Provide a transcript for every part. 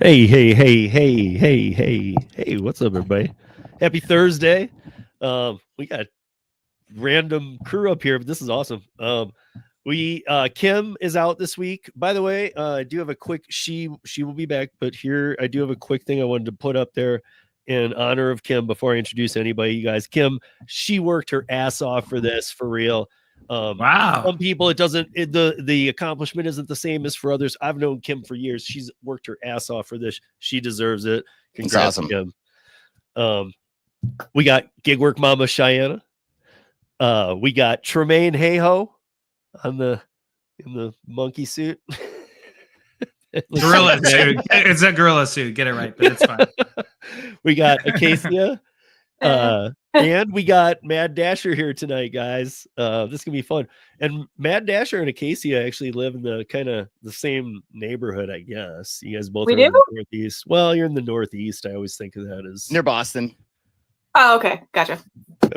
Hey, what's up, everybody? Happy Thursday. We got random crew up here, but this is awesome. Kim is out this week. By the way, I do have a quick she will be back, but here I do have a quick thing I wanted to put up there in honor of Kim before I introduce anybody. You guys, Kim, she worked her ass off for this, for real. Wow. Some people the accomplishment isn't the same as for others. I've known Kim for years. She's worked her ass off for this. She deserves it. Congrats, awesome. Kim. We got gig work mama Cheyenne. We got Tremaine Hayho in the monkey suit. Gorilla suit. It's a gorilla suit. Get it right, but it's fine. We got Acacia. And we got Mad Dasher here tonight, guys. This is gonna be fun. And Mad Dasher and Acacia actually live in the kind of the same neighborhood, I guess. You guys both are in the Northeast. Well, you're in the Northeast. I always think of that as near Boston. Oh, okay, gotcha.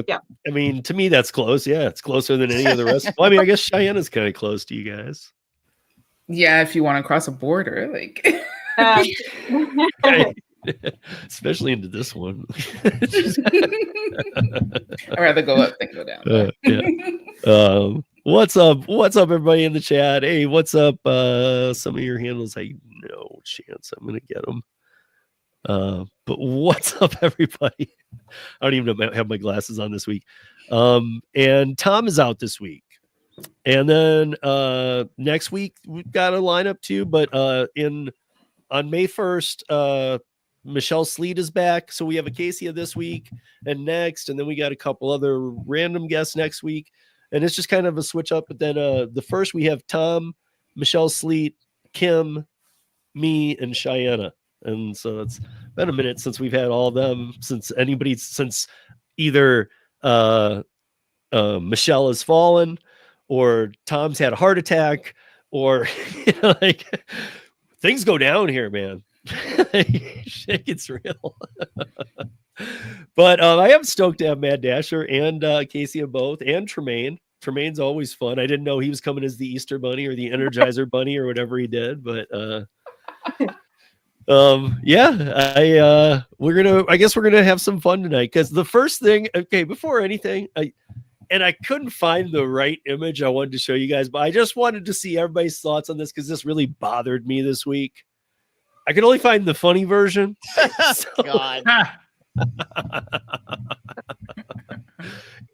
Yeah. I mean, to me, that's close. Yeah, it's closer than any of the rest. Well, I mean, I guess Cheyenne is kind of close to you guys. Yeah, if you want to cross a border, like. Especially into this one. I'd rather go up than go down. Yeah. What's up, everybody in the chat? Hey, what's up? Some of your handles, I no chance I'm gonna get them. But what's up, everybody? I don't even have my glasses on this week. And Tom is out this week. And then next week we've got a lineup too, but on May 1st, Michelle Sleet is back. So we have Acacia this week and next, and then we got a couple other random guests next week. And it's just kind of a switch up. But then the first we have Tom, Michelle Sleet, Kim, me, and Cheyenne. And so it's been a minute since we've had all of them, since either Michelle has fallen or Tom's had a heart attack, or like things go down here, man. Shit gets real. But I am stoked to have Mad Dasher and Casey both, and Tremaine. Tremaine's always fun. I didn't know he was coming as the Easter Bunny or the Energizer Bunny or whatever he did, but I guess we're gonna have some fun tonight, because the first thing, okay, before anything, I couldn't find the right image I wanted to show you guys, but I just wanted to see everybody's thoughts on this because this really bothered me this week. I could only find the funny version. God.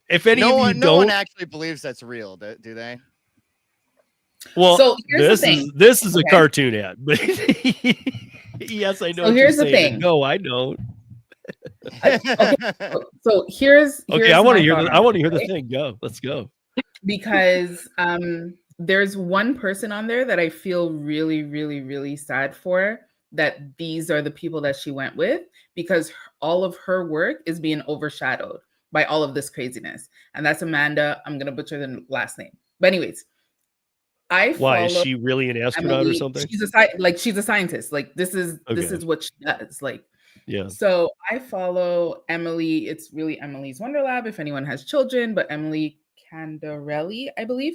If any no of you one, don't, no one actually believes that's real, do they? Well, so here's this is a cartoon ad, but yes, I know. So here's the thing. No, I don't. So here's I want to hear. I want to hear the thing. Go. Let's go. Because there's one person on there that I feel really, really, really sad for. That these are the people that she went with, because all of her work is being overshadowed by all of this craziness. And that's Amanda. I'm gonna butcher the last name, but anyways, why is she really an astronaut Emily, or something? She's a scientist. Like this is what she does. Like, yeah. So I follow Emily. It's really Emily's Wonder Lab, if anyone has children, but Emily Candarelli, I believe.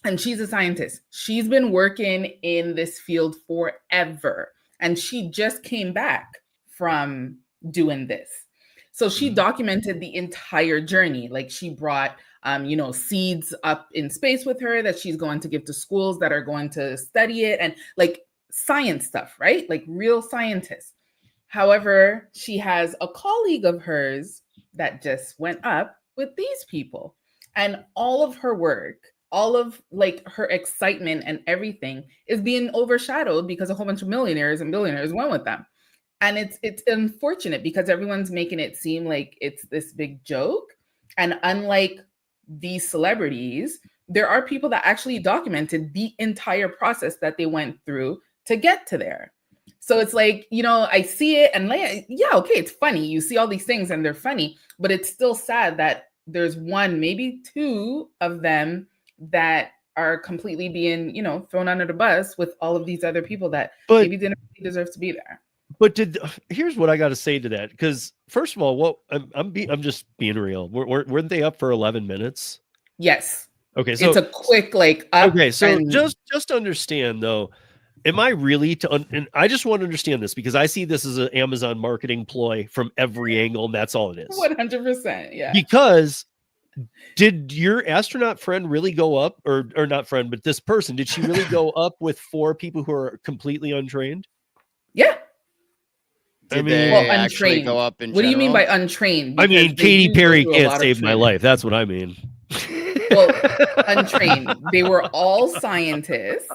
And she's a scientist. She's been working in this field forever. And she just came back from doing this. So she documented the entire journey. Like she brought, seeds up in space with her that she's going to give to schools that are going to study it, and like science stuff, right? Like real scientists. However, she has a colleague of hers that just went up with these people, and all of her work, all of like her excitement and everything is being overshadowed because a whole bunch of millionaires and billionaires went with them. And it's unfortunate because everyone's making it seem like it's this big joke. And unlike these celebrities, there are people that actually documented the entire process that they went through to get to there. So it's like, I see it and like, yeah, okay, it's funny. You see all these things and they're funny, but it's still sad that there's one, maybe two of them that are completely being, thrown under the bus with all of these other people that maybe didn't really deserve to be there. But here's what I got to say to that, because first of all, I'm just being real. Weren't they up for 11 minutes? Yes. Okay, so it's a quick up. Okay, so just understand though, am I really and I just want to understand this because I see this as an Amazon marketing ploy from every angle, and that's all it is. 100%. Yeah. Because did your astronaut friend really go up, or not friend, but this person, did she really go up with 4 people who are completely untrained? Yeah. Did I mean, they Well, actually untrained. go up in What do you mean by general? untrained? I mean, Because they Katy do go Perry through a can't lot of save my training. life. That's what I mean. Well, untrained. They were all scientists.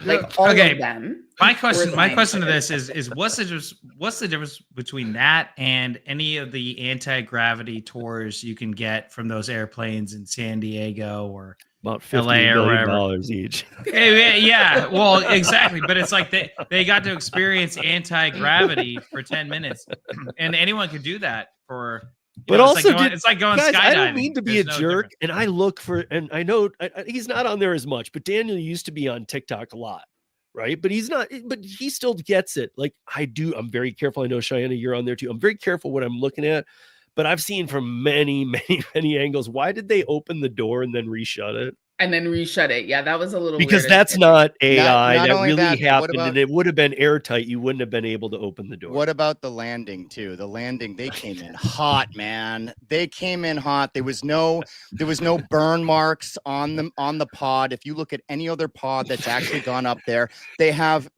Like all Okay, of them. My question to scientists. this is what's the difference between that and any of the anti-gravity tours you can get from those airplanes in San Diego or About $50 LA or million whatever? each. Yeah, well, exactly. But it's like they got to experience anti-gravity for 10 minutes. And anyone could do that for But also, it's like going guys, skydiving. I don't mean to be There's a no jerk, difference. and I look for, and I know he's not on there as much, but Daniel used to be on TikTok a lot, right? But he's not, but he still gets it. Like I do. I'm very careful. I know Cheyenne, you're on there too. I'm very careful what I'm looking at, but I've seen from many, many, many angles. Why did they open the door and then reshut it? And then reshut it. Yeah, that was a little Because weird. that's not AI. Not that only really that, but what happened, about- and it would have been airtight. You wouldn't have been able to open the door. What about the landing too? The landing, they came in hot, man. They came in hot. There was no burn marks on the pod. If you look at any other pod that's actually gone up there, they have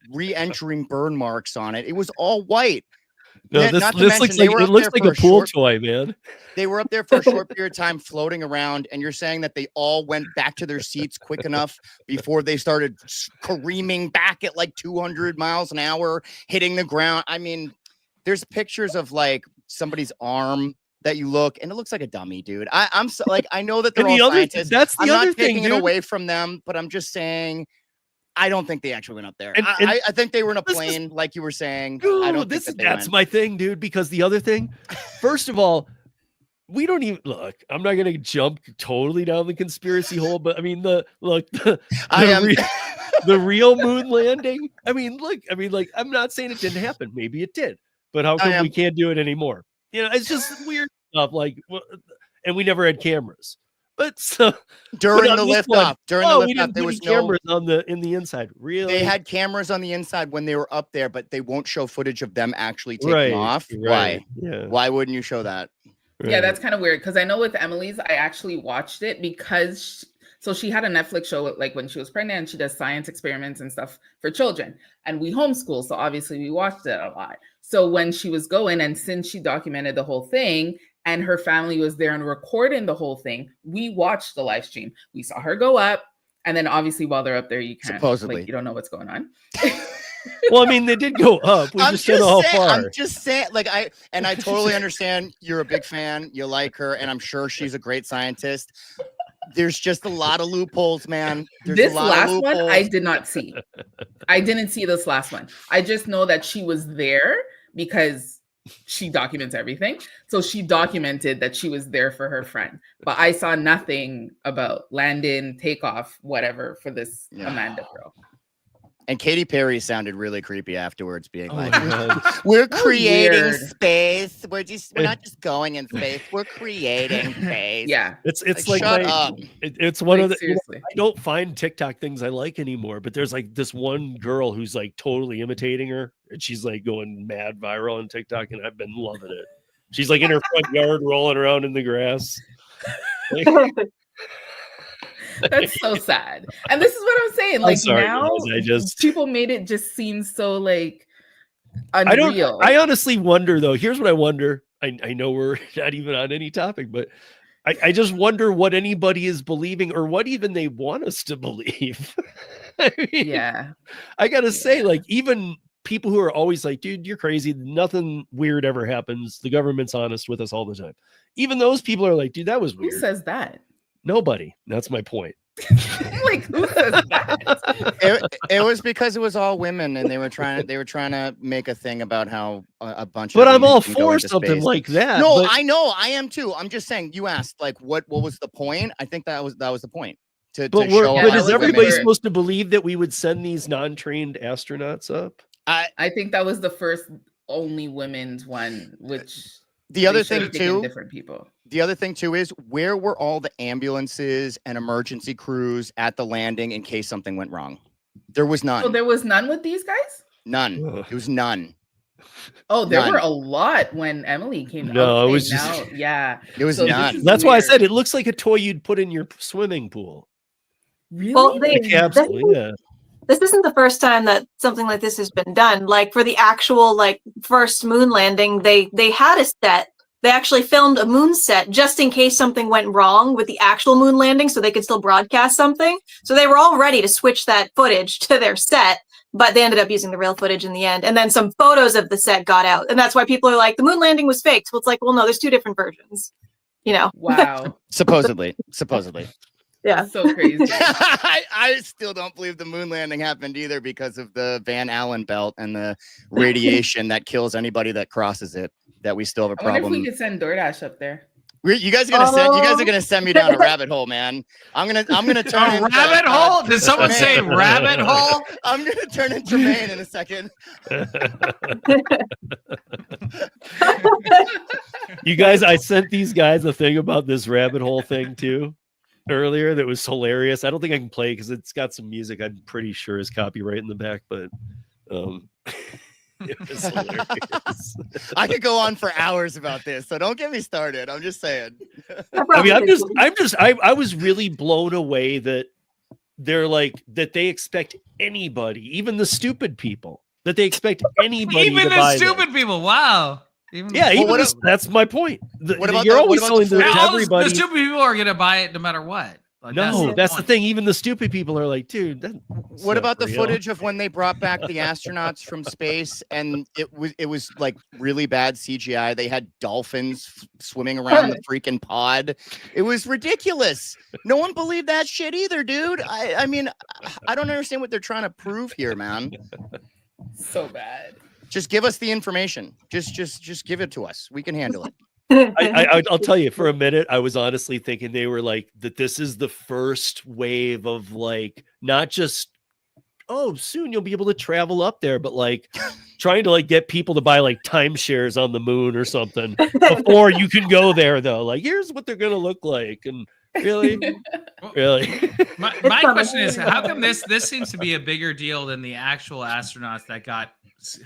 re-entering burn marks on it. It was all white. No, Not this to looks mention, like they were it up looks there like for a pool short- toy, man. They were up there for a short period of time floating around, and you're saying that they all went back to their seats quick enough before they started careening back at like 200 miles an hour, hitting the ground. I mean, there's pictures of like somebody's arm that you look, and it looks like a dummy, dude. I'm so, like, I know that they're And all the other, scientists. that's the I'm other not thing, taking it dude. away from them, but I'm just saying, I don't think they actually went up there. And I think they were in a this is- plane, like you were saying. Dude, I don't think that they that's went. my thing, dude. Because the other thing, first of all, we don't even look. I'm not gonna jump totally down the conspiracy hole, but I mean the I am. the real moon landing. I mean, look. I mean, like, I'm not saying it didn't happen. Maybe it did, but how come we can't do it anymore? You know, it's just weird stuff. Like, and we never had cameras. But so During on the this lift one, off, during the we lift off, didn't there put was any cameras on the inside. Really, They had cameras on the inside when they were up there, but they won't show footage of them actually taking off. Right. Why? Yeah. Why wouldn't you show that? Yeah, that's kind of weird because I know with Emily's, I actually watched it because so she had a Netflix show like when she was pregnant, and she does science experiments and stuff for children. And we homeschool, so obviously we watched it a lot. So when she was going, and since she documented the whole thing, and her family was there and recording the whole thing, we watched the live stream. We saw her go up, and then obviously while they're up there, you can't Supposedly. like, you don't know what's going on. Well, I mean, they did go up. We just don't know how far. I'm just saying, like, I totally understand you're a big fan, you like her, and I'm sure she's a great scientist. There's just a lot of loopholes, man. There's This a lot last of one loopholes. I did not see. I didn't see this last one. I just know that she was there because she documents everything. So she documented that she was there for her friend. But I saw nothing about landing, takeoff, whatever for this Amanda girl. And Katy Perry sounded really creepy afterwards, being Oh like, my God. "We're was creating weird. space. We're not just going in space. We're creating space." Yeah. It's Like, like shut up. it's one of the. Seriously. I don't find TikTok things I like anymore, but there's like this one girl who's like totally imitating her, and she's like going mad viral on TikTok, and I've been loving it. She's like in her front yard rolling around in the grass. Like, That's so sad. And this is what I'm saying. Like sorry, now guys, people made it just seem so like unreal. I honestly wonder though. Here's what I wonder. I know we're not even on any topic, but I just wonder what anybody is believing or what even they want us to believe. I mean, Yeah. I gotta say, like, even people who are always like, dude, you're crazy. Nothing weird ever happens. The government's honest with us all the time. Even those people are like, dude, that was Who weird. says that? Nobody. That's my point. Like who says that? It was because it was all women, and they were trying to make a thing about how a bunch. But of I'm women all can go for into something space. like that. No, but- I know, I am too. I'm just saying. You asked like, what was the point? I think that was the point. To But show Yeah, but how is women everybody were- supposed to believe that we would send these non-trained astronauts up? I think that was the first only women's one, which The other they should thing have taken too. different people. The other thing too is, where were all the ambulances and emergency crews at the landing in case something went wrong? There was none. So there was none with these guys? None. Ugh. It was none. Oh, there None. were a lot when Emily came. No, okay, it was now, just- yeah. It was So this none. is That's why I weird. said it looks like a toy you'd put in your swimming pool. Really? Well, they, Like, absolutely, yeah. this isn't the first time that something like this has been done. Like for the actual like first moon landing, they had a set. They actually filmed a moon set just in case something went wrong with the actual moon landing, so they could still broadcast something. So they were all ready to switch that footage to their set, but they ended up using the real footage in the end. And then some photos of the set got out, and that's why people are like, the moon landing was faked. Well, it's like, well, no, there's two different versions. You know? Wow. Supposedly. Yeah. So crazy. I still don't believe the moon landing happened either because of the Van Allen belt and the radiation that kills anybody that crosses it. That we still have a I wonder if problem. we could send DoorDash up there. You guys are gonna send me down a rabbit hole, man. I'm gonna turn A into, rabbit hole? Did someone say Tremaine. rabbit hole? I'm gonna turn into Tremaine in a second. You guys, I sent these guys a thing about this rabbit hole thing too earlier that was hilarious. I don't think I can play because it's got some music I'm pretty sure is copyright in the back, but it was hilarious. I could go on for hours about this, so don't get me started. I'm just saying. I mean, I was really blown away that they're like that they expect anybody, even the stupid people, that they expect anybody Even to the buy stupid this. people. Wow. Even Yeah, even what this, that's my point. what about You're the- always what about the selling to footage? all everybody. the stupid people are gonna buy it no matter what. Like, No, that's the point. thing. Even the stupid people are like, dude. That's What not about the real. footage of when they brought back the astronauts from space and it was like really bad CGI? They had dolphins swimming around the freaking pod. It was ridiculous. No one believed that shit either, dude. I mean, I don't understand what they're trying to prove here, man. So bad. Just give us the information. Just give it to us. We can handle it. I'll tell you, for a minute, I was honestly thinking they were like that. This is the first wave of like not just soon you'll be able to travel up there, but like trying to like get people to buy like timeshares on the moon or something before you can go there. Though, like here's what they're gonna look like, and really. My question is, how come this seems to be a bigger deal than the actual astronauts that got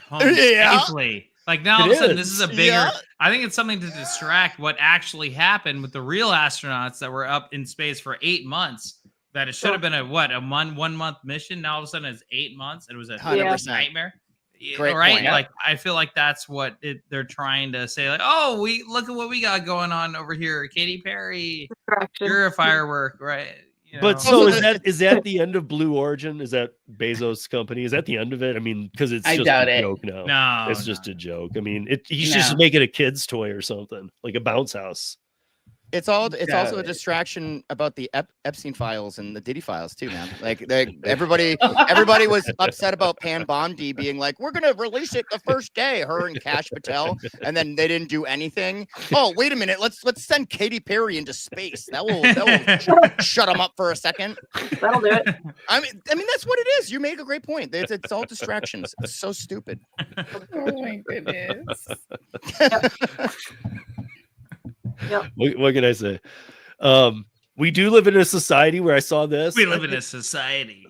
home Yeah. safely? Like now all of It a sudden is. this is a bigger. Yeah. I think it's something to distract what actually happened with the real astronauts that were up in space for 8 months. That it should have been a 1 month mission. Now all of a sudden it's 8 months. It was a 100%. nightmare. Great Right? point. Like I feel like that's what they're trying to say. Like, oh, we look at what we got going on over here. Katy Perry, you're a firework, right? You But know? so Also, is that the end of Blue Origin? Is that Bezos' company? Is that the end of it? I mean, because it's I just doubt a it. joke now. no, It's just a joke. I mean, he should just No. make it a kid's toy or something, like a bounce house. It's also Got a it. distraction about the Epstein files and the Diddy files too, man. Like everybody was upset about Pan Bondi being like, we're gonna release it the first day, her and Kash Patel, and then they didn't do anything. Oh, wait a minute, let's send Katy Perry into space. That will shut them up for a second. That'll do it. I mean that's what it is. You make a great point. It's all distractions. It's so stupid. Oh my goodness. What can I say? We do live in a society where I saw this. we live in a society.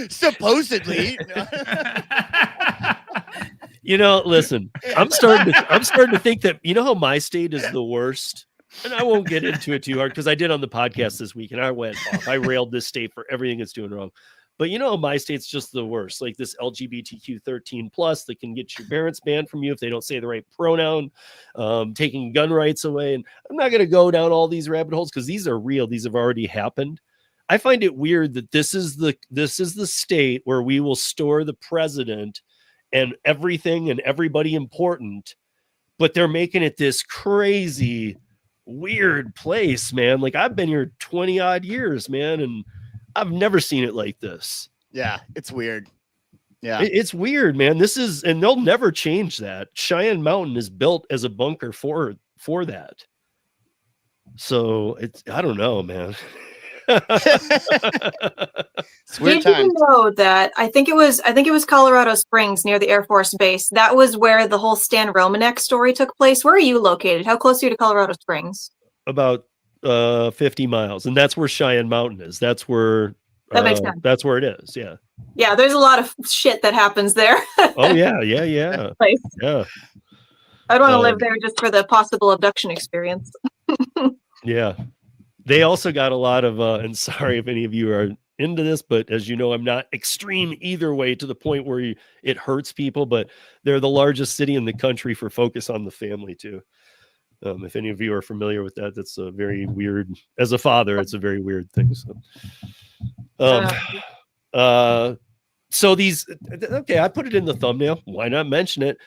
Supposedly. Listen, I'm starting to think that how my state is the worst. And I won't get into it too hard because I did on the podcast this week and I went off. I railed this state for everything it's doing wrong. But my state's just the worst. Like this LGBTQ 13 plus that can get your parents banned from you if they don't say the right pronoun, taking gun rights away. And I'm not going to go down all these rabbit holes because these are real. These have already happened. I find it weird that this is the state where we will store the president and everything and everybody important, but they're making it this crazy, weird place, man. Like I've been here 20 odd years, man, and I've never seen it like this. Yeah, it's weird. Yeah. It's weird, man. And they'll never change that. Cheyenne Mountain is built as a bunker for that. So I don't know, man. It's weird Did you times. know that I think it was Colorado Springs near the Air Force Base. That was where the whole Stan Romanek story took place. Where are you located? How close are you to Colorado Springs? About 50 miles, and that's where Cheyenne Mountain is. That's where That makes sense. That's where it is. Yeah. Yeah, there's a lot of shit that happens there. Oh yeah, yeah. Place. Yeah. I don't want to live there just for the possible abduction experience. Yeah. They also got a lot of, and sorry if any of you are into this, but as you know, I'm not extreme either way to the point where it hurts people, but they're the largest city in the country for focus on the family too. If any of you are familiar with that, that's a very weird, as a father, it's a very weird thing. So these, okay, I put it in the thumbnail. Why not mention it?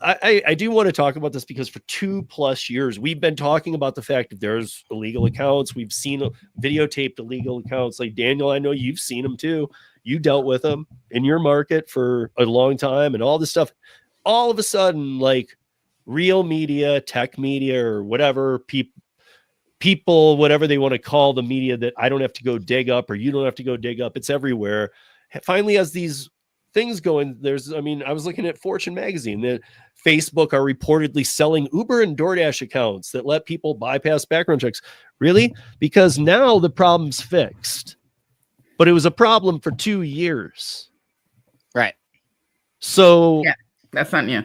I do want to talk about this because for 2+ years, we've been talking about the fact that there's illegal accounts. We've seen videotaped illegal accounts. Like Daniel, I know you've seen them too. You dealt with them in your market for a long time and all this stuff. All of a sudden, like real media, tech media, or whatever, people, whatever they want to call the media that I don't have to go dig up or you don't have to go dig up. It's everywhere. Finally, as these things going, I was looking at Fortune magazine that Facebook are reportedly selling Uber and DoorDash accounts that let people bypass background checks. Really? Because now the problem's fixed, but it was a problem for 2 years. Right. So yeah, that's not new.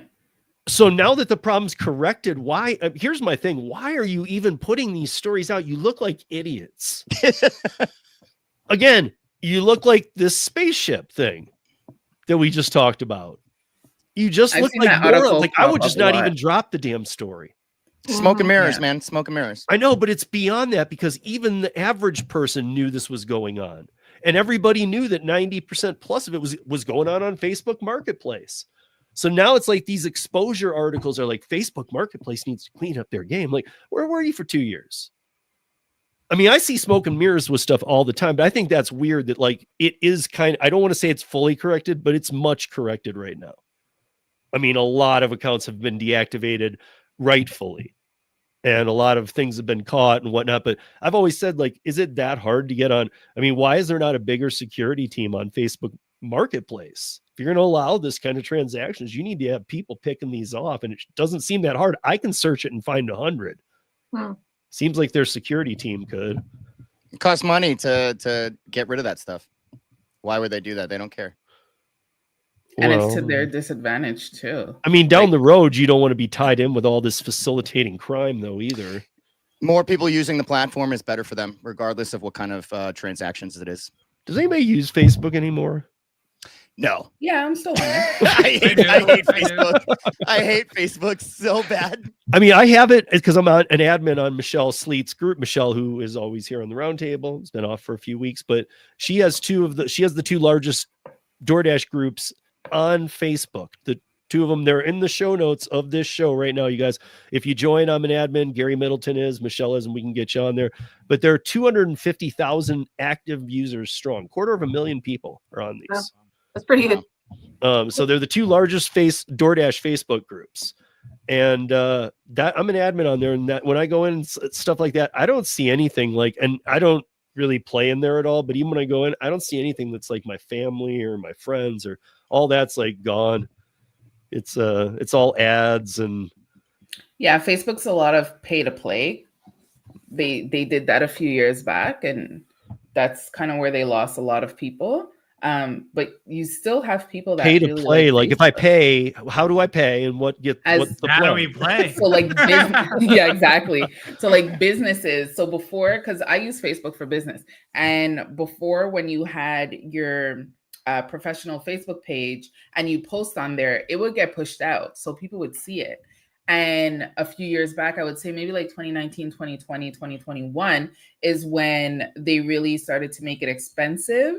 So now that the problem's corrected, why? Here's my thing. Why are you even putting these stories out? You look like idiots. Again, you look like this spaceship thing that we just talked about. You just look like morons. Like I would just not even drop the damn story. Smoke and mirrors, man. Smoke and mirrors. I know, but it's beyond that because even the average person knew this was going on. And everybody knew that 90% plus of it was going on Facebook Marketplace. So now it's like these exposure articles are like Facebook Marketplace needs to clean up their game. Like, where were you for 2 years? I mean, I see smoke and mirrors with stuff all the time, but I think that's weird that like it is I don't want to say it's fully corrected, but it's much corrected right now. I mean, a lot of accounts have been deactivated rightfully and a lot of things have been caught and whatnot. But I've always said, like, is it that hard to get on? I mean, why is there not a bigger security team on Facebook Marketplace? If you're going to allow this kind of transactions, you need to have people picking these off. And it doesn't seem that hard. I can search it and find 100. Seems like their security team could. It costs money to get rid of that stuff. Why would they do that? They don't care. And it's to their disadvantage too. I mean, down the road, you don't want to be tied in with all this facilitating crime though either. More people using the platform is better for them, regardless of what kind of transactions it is. Does anybody use Facebook anymore? No. Yeah, I'm still on it. I hate Facebook. I hate Facebook so bad. I mean, I have it because I'm an admin on Michelle Sleet's group. Michelle, who is always here on the roundtable, has been off for a few weeks, but she has the two largest DoorDash groups on Facebook. The two of them, they're in the show notes of this show right now, you guys. If you join, I'm an admin. Gary Middleton is, Michelle is, and we can get you on there. But there are 250,000 active users strong. 250,000 people are on these. Wow. That's pretty good. So they're the two largest DoorDash Facebook groups. And that I'm an admin on there. And that when I go in and stuff like that, I don't see anything like, and I don't really play in there at all. But even when I go in, I don't see anything that's like my family or my friends or all that's like gone. It's all ads and. Yeah, Facebook's a lot of pay to play. They did that a few years back, and that's kind of where they lost a lot of people. But you still have people that pay to really play. Like Facebook. if I pay, how do I pay and what's the How plan? do we play? So like, yeah, exactly. So like businesses. So before, because I use Facebook for business, and before when you had your professional Facebook page and you post on there, it would get pushed out, so people would see it. And a few years back, I would say maybe like 2019, 2020, 2021 is when they really started to make it expensive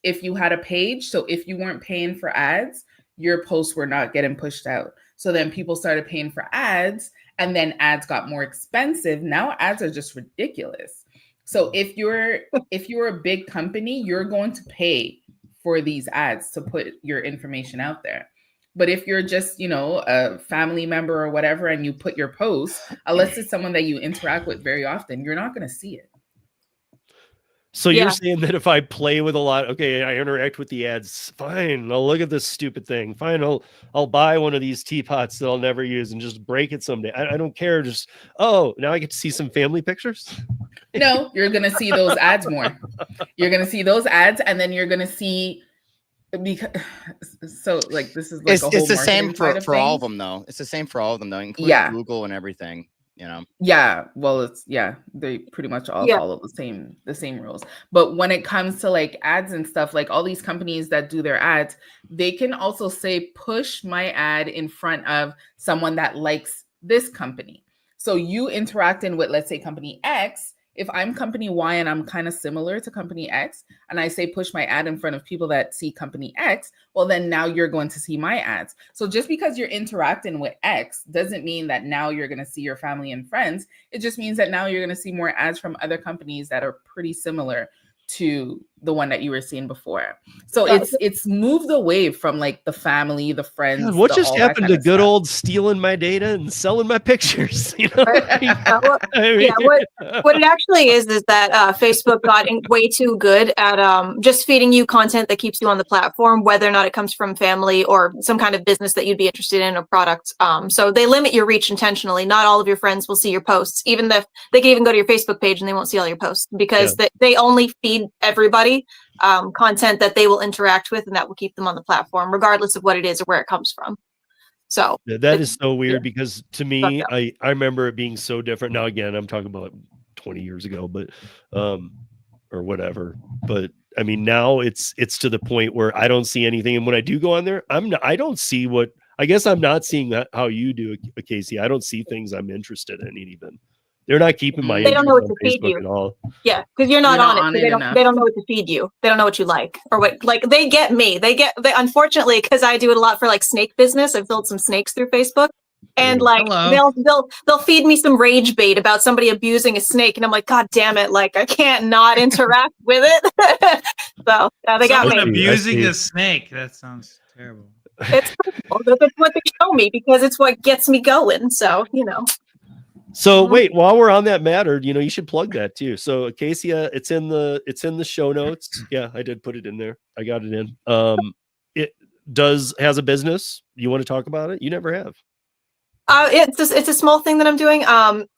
if you had a page. So if you weren't paying for ads, your posts were not getting pushed out. So then people started paying for ads, and then ads got more expensive. Now ads are just ridiculous. So if you're a big company, you're going to pay for these ads to put your information out there. But if you're just, a family member or whatever, and you put your post, unless it's someone that you interact with very often, you're not going to see it. So Yeah. you're saying that if I play with a lot, okay, I interact with the ads, fine. I'll look at this stupid thing. Fine, I'll buy one of these teapots that I'll never use and just break it someday. I don't care. Just now I get to see some family pictures. No, you're gonna see those ads more. You're gonna see those ads, and then you're gonna see because like this is like It's the same marketing side for all of things. them though. It's the same for all of them though, including Yeah. Google and everything. You know. Yeah, well, they pretty much all Yeah. follow the same rules. But when it comes to like ads and stuff, like all these companies that do their ads, they can also say push my ad in front of someone that likes this company. So you interacting with, let's say, company X. If I'm company Y and I'm kind of similar to company X, and I say push my ad in front of people that see company X, well, then now you're going to see my ads. So just because you're interacting with X doesn't mean that now you're going to see your family and friends. It just means that now you're going to see more ads from other companies that are pretty similar to the one that you were seeing before. So it's moved away from like the family, the friends. God, what the, just all that happened kind to of good stuff. old stealing my data and selling my pictures? You know, What it actually is that Facebook got way too good at just feeding you content that keeps you on the platform, whether or not it comes from family or some kind of business that you'd be interested in or product. So they limit your reach intentionally. Not all of your friends will see your posts, even if they can even go to your Facebook page and they won't see all your posts because they only feed everybody content that they will interact with and that will keep them on the platform, regardless of what it is or where it comes from. So that is so weird because to me, I remember it being so different. Now, again, I'm talking about 20 years ago, but or whatever. But I mean, now it's to the point where I don't see anything. And when I do go on there, I don't see what, I guess I'm not seeing that how you do, Casey. I don't see things I'm interested in even. They're not keeping my they don't know what to feed Facebook you at all. Yeah, because you're not on it. So they don't know what to feed you. They don't know what you like or what. Like they get me. They unfortunately, because I do it a lot for like snake business. I've filled some snakes through Facebook, and like they'll feed me some rage bait about somebody abusing a snake, and I'm like, God damn it! Like I can't not interact with it. So they got me. Abusing a snake. That sounds terrible. It's that's what they show me because it's what gets me going. So you know. So wait, while we're on that matter, you should plug that too. So Acacia, it's in the show notes. Yeah, I did put it in there. I got it in. It has a business. You want to talk about it? You never have. It's a small thing that I'm doing.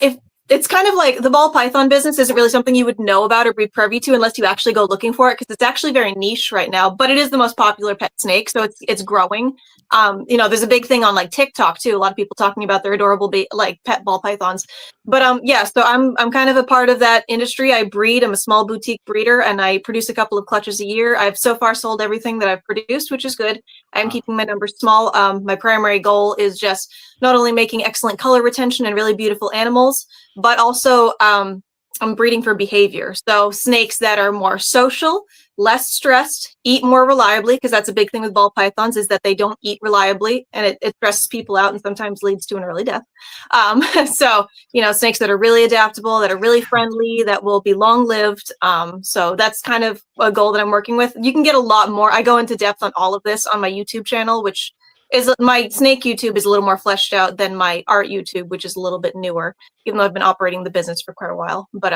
If it's kind of like the ball python business isn't really something you would know about or be privy to unless you actually go looking for it because it's actually very niche right now, but it is the most popular pet snake. So it's growing. There's a big thing on like TikTok too. A lot of people talking about their adorable like pet ball pythons. But so I'm kind of a part of that industry. I breed. I'm a small boutique breeder and I produce a couple of clutches a year. I've so far sold everything that I've produced, which is good. I'm keeping my numbers small. My primary goal is just not only making excellent color retention and really beautiful animals, but also I'm breeding for behavior. So snakes that are more social, less stressed, eat more reliably, because that's a big thing with ball pythons is that they don't eat reliably and it stresses people out and sometimes leads to an early death. So, snakes that are really adaptable, that are really friendly, that will be long-lived. So that's kind of a goal that I'm working with. You can get a lot more. I go into depth on all of this on my YouTube channel, which is my snake YouTube is a little more fleshed out than my art YouTube, which is a little bit newer, even though I've been operating the business for quite a while. But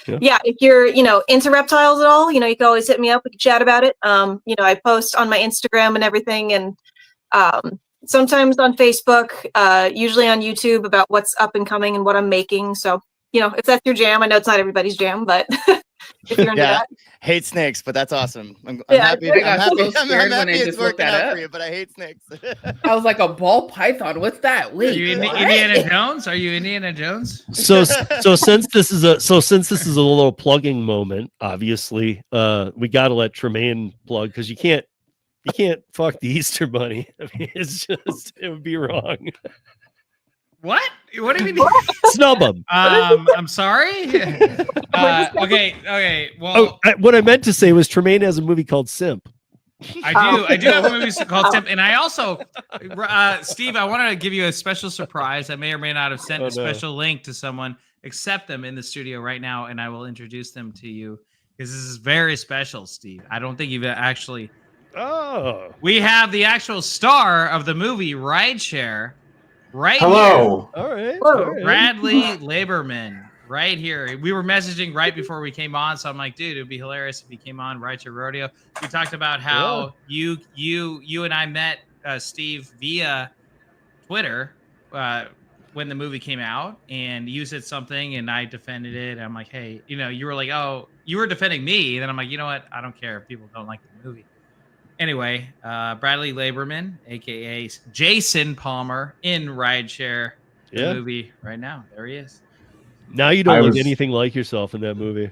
if you're, into reptiles at all, you can always hit me up. We can chat about it. I post on my Instagram and everything. And sometimes on Facebook, usually on YouTube about what's up and coming and what I'm making. So, if that's your jam, I know it's not everybody's jam, but if you're into that. Hate snakes, but that's awesome. I'm happy. I got I'm so happy scared when I it's just looked working that out up. for you, but I hate snakes. I was like, a ball python. What's that? Wait, are you what? Indiana Jones? Are you Indiana Jones? So since this is a little plugging moment, obviously, we got to let Tremaine plug because you can't fuck the Easter Bunny. I mean, it would be wrong. What? What do you mean? Snub him. I'm sorry. Okay. Well, what I meant to say was Tremaine has a movie called Simp. I do have a movie called Simp, and I also, Steve, I wanted to give you a special surprise. I may or may not have sent a special link to someone. Accept them in the studio right now, and I will introduce them to you because this is very special, Steve. I don't think you've actually. Oh. We have the actual star of the movie Rideshare. Right. Hello. Here. All right. Bradley Laberman. right here. We were messaging right before we came on, so I'm like, dude, it'd be hilarious if he came on Rideshare Rodeo. We talked about how you and I met Steve via Twitter when the movie came out, and you said something, and I defended it. I'm like, hey, you were like, oh, you were defending me. And then I'm like, you know what? I don't care if people don't like the movie. Anyway, Bradley Laberman, aka Jason Palmer, in Rideshare, the movie right now. There he is. Now you don't look anything like yourself in that movie.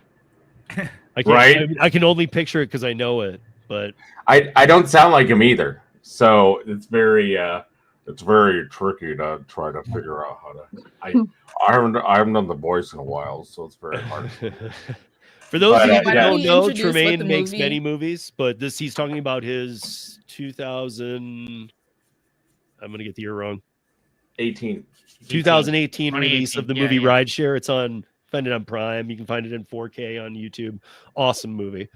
I can't, I can only picture it because I know it, but I don't sound like him either. So it's very tricky to try to figure out how to. I haven't done the voice in a while, so it's very hard. For those of you who don't know, Tremaine makes many movies, but he's talking about his 2000. I'm going to get the year wrong. 2018 release of the movie Rideshare. It's find it on Prime. You can find it in 4K on YouTube. Awesome movie.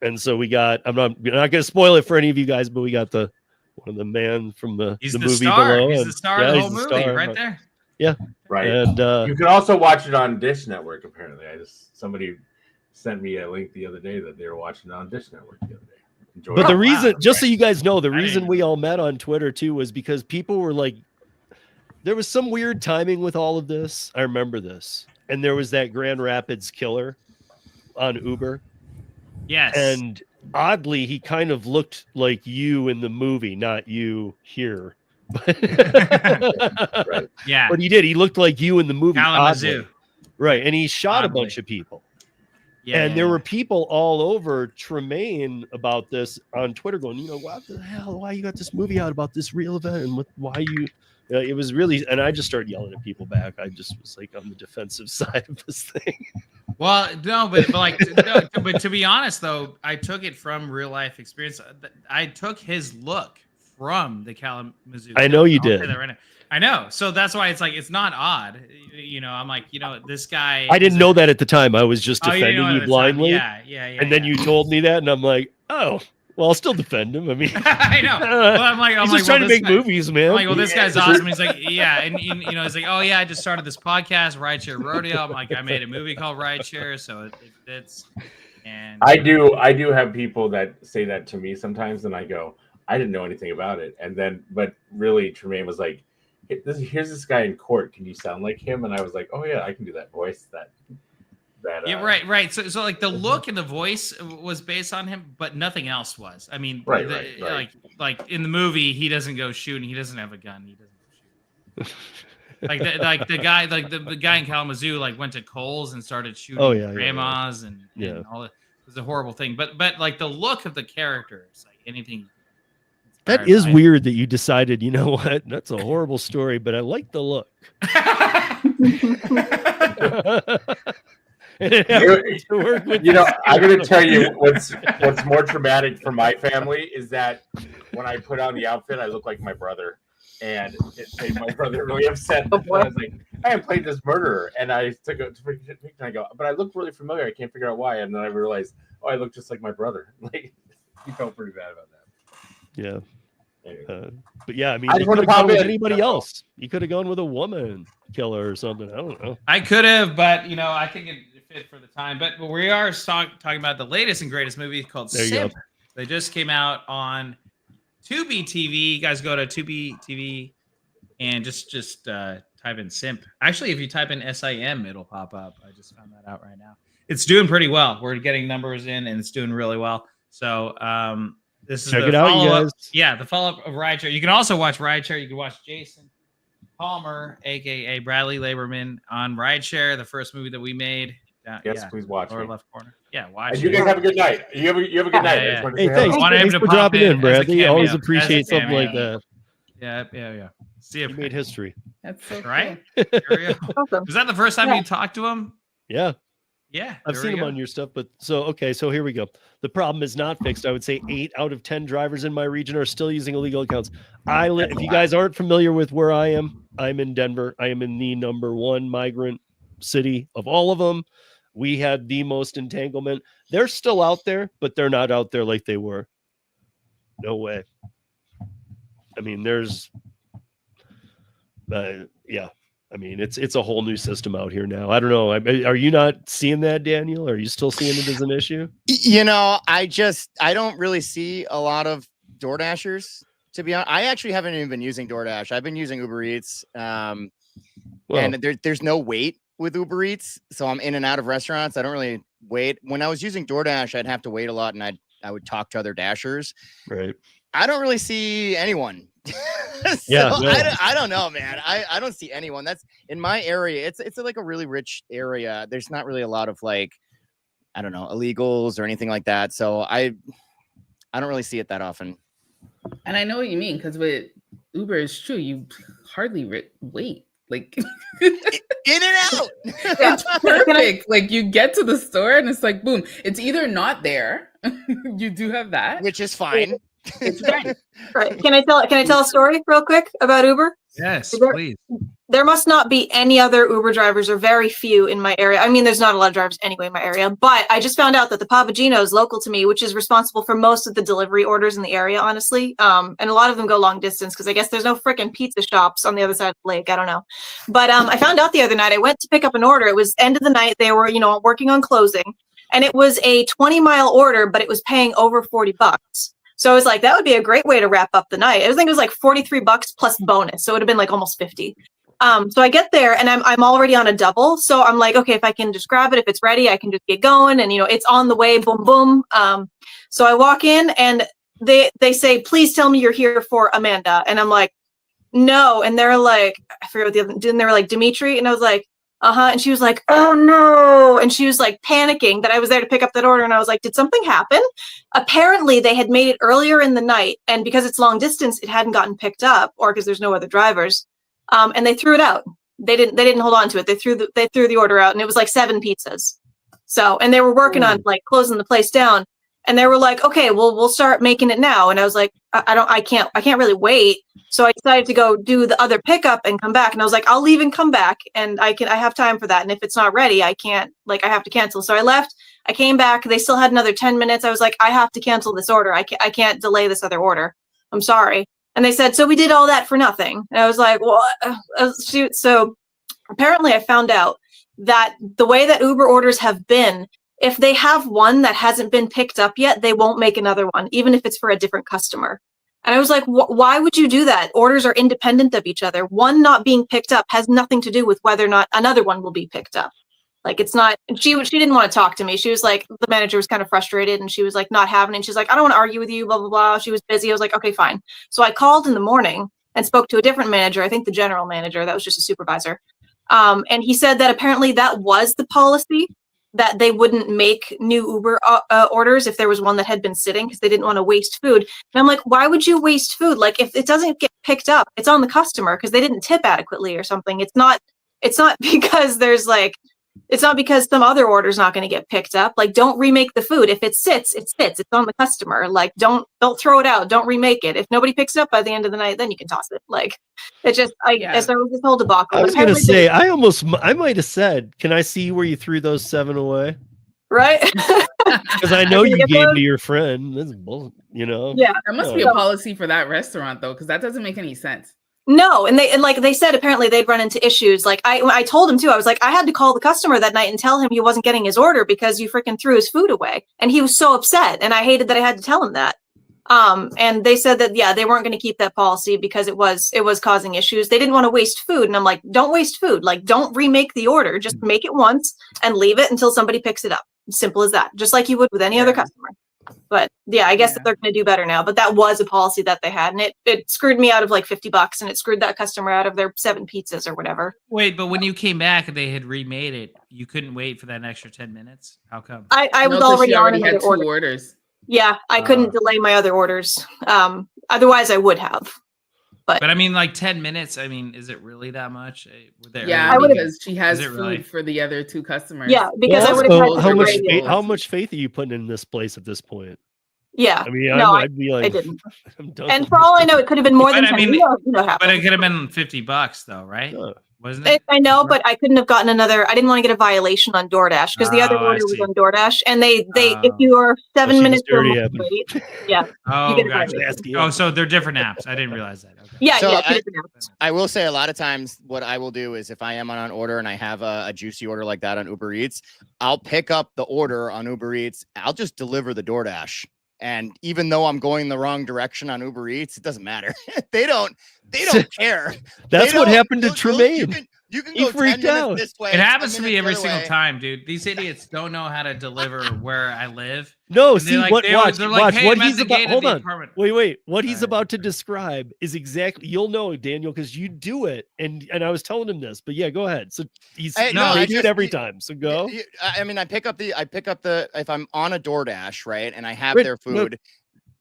And so we got. I'm not going to spoil it for any of you guys, but we got one of the man from the movie star. below. He's the star of the whole movie, right there. Yeah, right. And you can also watch it on Dish Network. Apparently, somebody sent me a link the other day that they were watching it on Dish Network the other day. But the reason, just so you guys know, the reason we all met on Twitter too was because people were like, there was some weird timing with all of this. I remember this, and there was that Grand Rapids killer on Uber. Yes, and oddly, he kind of looked like you in the movie, not you here. Right. Yeah, but he did. He looked like you in the movie. Kalamazoo. Right, and he shot a bunch of people. Yeah, and there were people all over Tremaine about this on Twitter going, what the hell? Why you got this movie out about this real event? And why you... it was really... And I just started yelling at people back. I just was like on the defensive side of this thing. Well, no, but but to be honest, though, I took it from real life experience. I took his look from the Kalamazoo. I know you did. I know. So that's why it's like, it's not odd. I'm like, this guy. I didn't know that at the time. I was just defending you blindly. Yeah. And then you told me that, and I'm like, oh, well, I'll still defend him. I mean, I know. Well, I'm just trying to make movies, man. I'm like, well, this guy's awesome. He's like, yeah. And, he's like, oh, yeah, I just started this podcast, Rideshare Rodeo. I'm like, I made a movie called Rideshare. So it's. And I do have people that say that to me sometimes, and I go, I didn't know anything about it. And then, but really, Tremaine was like, here's this guy in court. Can you sound like him? And I was like, oh yeah, I can do that voice. Yeah, right. So like the look and the voice was based on him, but nothing else was. I mean, right. Like in the movie, he doesn't go shooting. He doesn't have a gun. He doesn't go shooting. like the guy, like the guy in Kalamazoo, like went to Kohl's and started shooting grandmas and all that. It was a horrible thing. But like the look of the characters, like anything. That is weird that you decided, you know what? That's a horrible story, but I like the look. I'm going to tell you what's more traumatic for my family is that when I put on the outfit, I look like my brother. And it made my brother really upset. I was like, I am playing this murderer. And I took a picture and I go, but I look really familiar. I can't figure out why. And then I realized, I look just like my brother. Like, he felt pretty bad about that. Yeah. But yeah, I mean, I you could have gone with anybody else. You could have gone with a woman killer or something. I don't know. I could have, but I think it fit for the time. But we are talking about the latest and greatest movie called Simp. They just came out on Tubi TV. You guys go to Tubi TV and just type in Simp. Actually, if you type in SIM, it'll pop up. I just found that out right now. It's doing pretty well. We're getting numbers in, and it's doing really well. So this is check the it out, you guys. Yeah, the follow-up of Rideshare. You can also watch Rideshare. You can watch Jason Palmer, aka Bradley Laberman, on Rideshare, the first movie that we made. Please watch lower it. Left corner. Yeah, watch. You guys have a good night. You have a good night. Yeah. Hey, thanks for dropping in, Bradley. Always appreciate something like that. Yeah. See if you made history. That's so right. Cool. Was that the first time you talked to him? Yeah. Yeah, I've seen him on your stuff, but so here we go. The problem is not fixed. I would say 8 out of 10 drivers in my region are still using illegal accounts. If you guys aren't familiar with where I am, I'm in Denver. I am in the #1 migrant city of all of them. We had the most entanglement. They're still out there, but they're not out there like they were. No way. I mean, there's, I I mean, it's a whole new system out here now. I don't know. Are you not seeing that, Daniel? Are you still seeing it as an issue? I don't really see a lot of DoorDashers, to be honest. I actually haven't even been using DoorDash. I've been using Uber Eats. And there's no wait with Uber Eats. So I'm in and out of restaurants. I don't really wait. When I was using DoorDash, I'd have to wait a lot, and I would talk to other Dashers. Right. I don't really see anyone. I don't know, man. I don't see anyone. That's in my area. It's like a really rich area. There's not really a lot of like, I don't know, illegals or anything like that. So I don't really see it that often. And I know what you mean, because with Uber, it's true. You hardly wait. Like in and out. It's perfect. Like you get to the store and it's like, boom. It's either not there. You do have that, which is fine. It's fine. Right. Can I tell a story real quick about Uber? Yes, please. There must not be any other Uber drivers, or very few in my area. I mean, there's not a lot of drivers anyway in my area, but I just found out that the Papagino is local to me, which is responsible for most of the delivery orders in the area, honestly. And a lot of them go long distance because I guess there's no freaking pizza shops on the other side of the lake. I don't know. But I found out the other night, I went to pick up an order. It was end of the night. They were, working on closing, and it was a 20-mile order, but it was paying over $40. So I was like, that would be a great way to wrap up the night. I think it was like $43 plus bonus. So it would have been like almost 50. So I get there and I'm already on a double. So I'm like, okay, if I can just grab it, if it's ready, I can just get going. And, it's on the way, boom, boom. So I walk in and they say, please tell me you're here for Amanda. And I'm like, no. And they're like, I forget what the other, and they were like, Dimitri. And I was like, and she was like, oh no. And she was like panicking that I was there to pick up that order. And I was like, did something happen? Apparently they had made it earlier in the night. And because it's long distance, it hadn't gotten picked up, or because there's no other drivers. And they threw it out. They didn't hold on to it. They threw the order out, and it was like 7 pizzas. So, and they were working on like closing the place down, and they were like, okay, well, we'll start making it now. And I was like, I can't really wait. So I decided to go do the other pickup and come back. And I was like, I'll leave and come back. And I have time for that. And if it's not ready, I have to cancel. So I left, I came back. They still had another 10 minutes. I was like, I have to cancel this order. I can't delay this other order. I'm sorry. And they said, so we did all that for nothing. And I was like, well, shoot. So apparently I found out that the way that Uber orders have been, if they have one that hasn't been picked up yet, they won't make another one, even if it's for a different customer. And I was like, why would you do that? Orders are independent of each other. One not being picked up has nothing to do with whether or not another one will be picked up. Like, it's not, she didn't want to talk to me. She was like, the manager was kind of frustrated, and she was like, not having it. And she's like, I don't want to argue with you, blah, blah, blah. She was busy. I was like, okay, fine. So I called in the morning and spoke to a different manager. I think the general manager, that was just a supervisor. And he said that apparently that was the policy, that they wouldn't make new Uber orders if there was one that had been sitting, because they didn't want to waste food. And I'm like, why would you waste food? Like, if it doesn't get picked up, it's on the customer because they didn't tip adequately or something. It's not because there's like, it's not because some other order is not going to get picked up. Like, don't remake the food. If it sits, it sits. It's on the customer. Like, don't throw it out. Don't remake it. If nobody picks it up by the end of the night, then you can toss it. Like, it's just, so it was this whole debacle. I was going to say, I might have said, can I see where you threw those 7 away? Right. Because I know you gave to your friend. That's bull, Yeah. There must be a policy for that restaurant though, because that doesn't make any sense. No, and they said apparently they'd run into issues. Like I told him too, I was like, I had to call the customer that night and tell him he wasn't getting his order because you freaking threw his food away. And he was so upset, and I hated that I had to tell him that. And they said that, they weren't going to keep that policy because it was causing issues. They didn't want to waste food. And I'm like, don't waste food. Like, don't remake the order. Just make it once and leave it until somebody picks it up. Simple as that. Just like you would with any other customer. But I guess that they're going to do better now. But that was a policy that they had, and it screwed me out of like $50, and it screwed that customer out of their 7 pizzas or whatever. Wait, but when you came back and they had remade it, you couldn't wait for that extra 10 minutes? How come? I was already had 2 orders. Yeah, I couldn't delay my other orders. Otherwise, I would have. But I mean, like 10 minutes. I mean, is it really that much? Because she has food for the other 2 customers. Yeah, because I would have. How much faith are you putting in this place at this point? Yeah, I mean, no, I'd be like, I didn't. I'm done. And for all I know, it could have been more than 10. But it could have been $50 though, right? wasn't it? I know, but I couldn't have gotten another. I didn't want to get a violation on DoorDash because the other Oh, I order was see. on DoorDash, and they if Oh. you are she 7 was minutes or dirty, more Evan. late, yeah, Oh, get a gotcha. violation. Oh, so they're different apps. I didn't realize that. Okay. yeah, So yeah. I- two different apps. I will say a lot of times what I will do is if I am on an order and I have a juicy order like that on Uber Eats, I'll pick up the order on Uber Eats. I'll just deliver the DoorDash. And even though I'm going the wrong direction on Uber Eats, it doesn't matter. they don't care. That's They what don't- happened to you Tremaine. You can He go 10 freaked minutes out. this way. It happens 10 to me minutes every the other single way. time, dude. These idiots don't know how to deliver where I live. No, And see they're like, what? they're Watch, like, watch. hey, What I'm at he's the about. gate of Hold the on. apartment. Wait. What he's Alright. about to describe is exactly. You'll know, Daniel, because you do it, and I was telling him this. But yeah, go ahead. So he's Hey, no, they I do it just- every time. So go. I mean, I pick up the if I'm on a DoorDash, right, and I have Right, their no. food,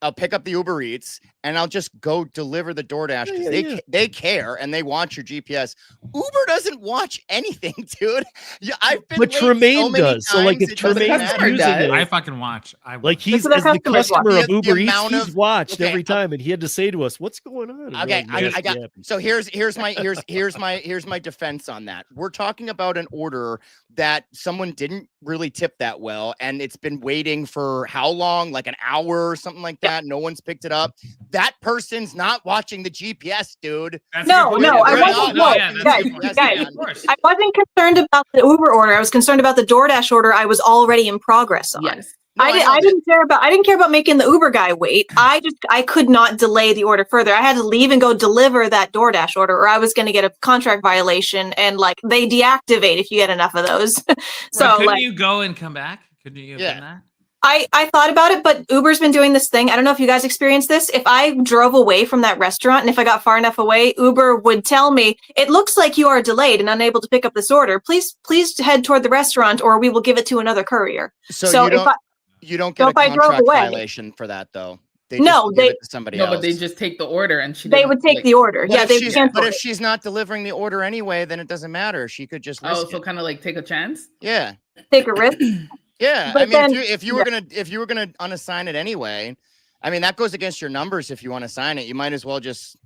I'll pick up the Uber Eats and I'll just go deliver the DoorDash because Yeah. they care and they watch your GPS. Uber doesn't watch anything, dude. Yeah, I've been But late Tremaine so many does. So like, times, if it doesn't Tremaine's customer matter. does. using I it, fucking watch. I like watch. he's what as the customers watch. customer of The Uber Eats, amount he's of- watched okay, every time, and he had to say to us, "What's going on?" And we're Okay, like, I got. "Yeah." So here's my defense on that. We're talking about an order that someone didn't really tip that well, and it's been waiting for how long? Like an hour or something like that. No one's picked it up. That person's not watching the GPS, dude. That's No, a good point. no, I Right. wasn't- No, no, yeah, that's a guys, good point. guys, Yeah, of course. I wasn't concerned about the Uber order. I was concerned about the DoorDash order I was already in progress on. Yes. No, I know that. didn't care about making the Uber guy wait. I could not delay the order further. I had to leave and go deliver that DoorDash order, or I was going to get a contract violation, and like they deactivate if you get enough of those. So Couldn't like you go and come back? Couldn't you have Yeah. done that? I thought about it, but Uber's been doing this thing. I don't know if you guys experienced this. If I drove away from that restaurant and if I got far enough away, Uber would tell me, "It looks like you are delayed and unable to pick up this order. Please head toward the restaurant, or we will give it to another courier." So you don't get so a if I drove contract away- violation for that though. They No, just give they- it to somebody No, else. but they just take the order and she they didn't, would take like, the order. But Yeah, if they she's- cancel But if it. she's not delivering the order anyway, then it doesn't matter. She could just risk Oh, so it. kind of like take a chance. Yeah. Take a risk. Yeah, But I mean, then- if you were gonna unassign it anyway, I mean that goes against your numbers. If you unassign it, you might as well just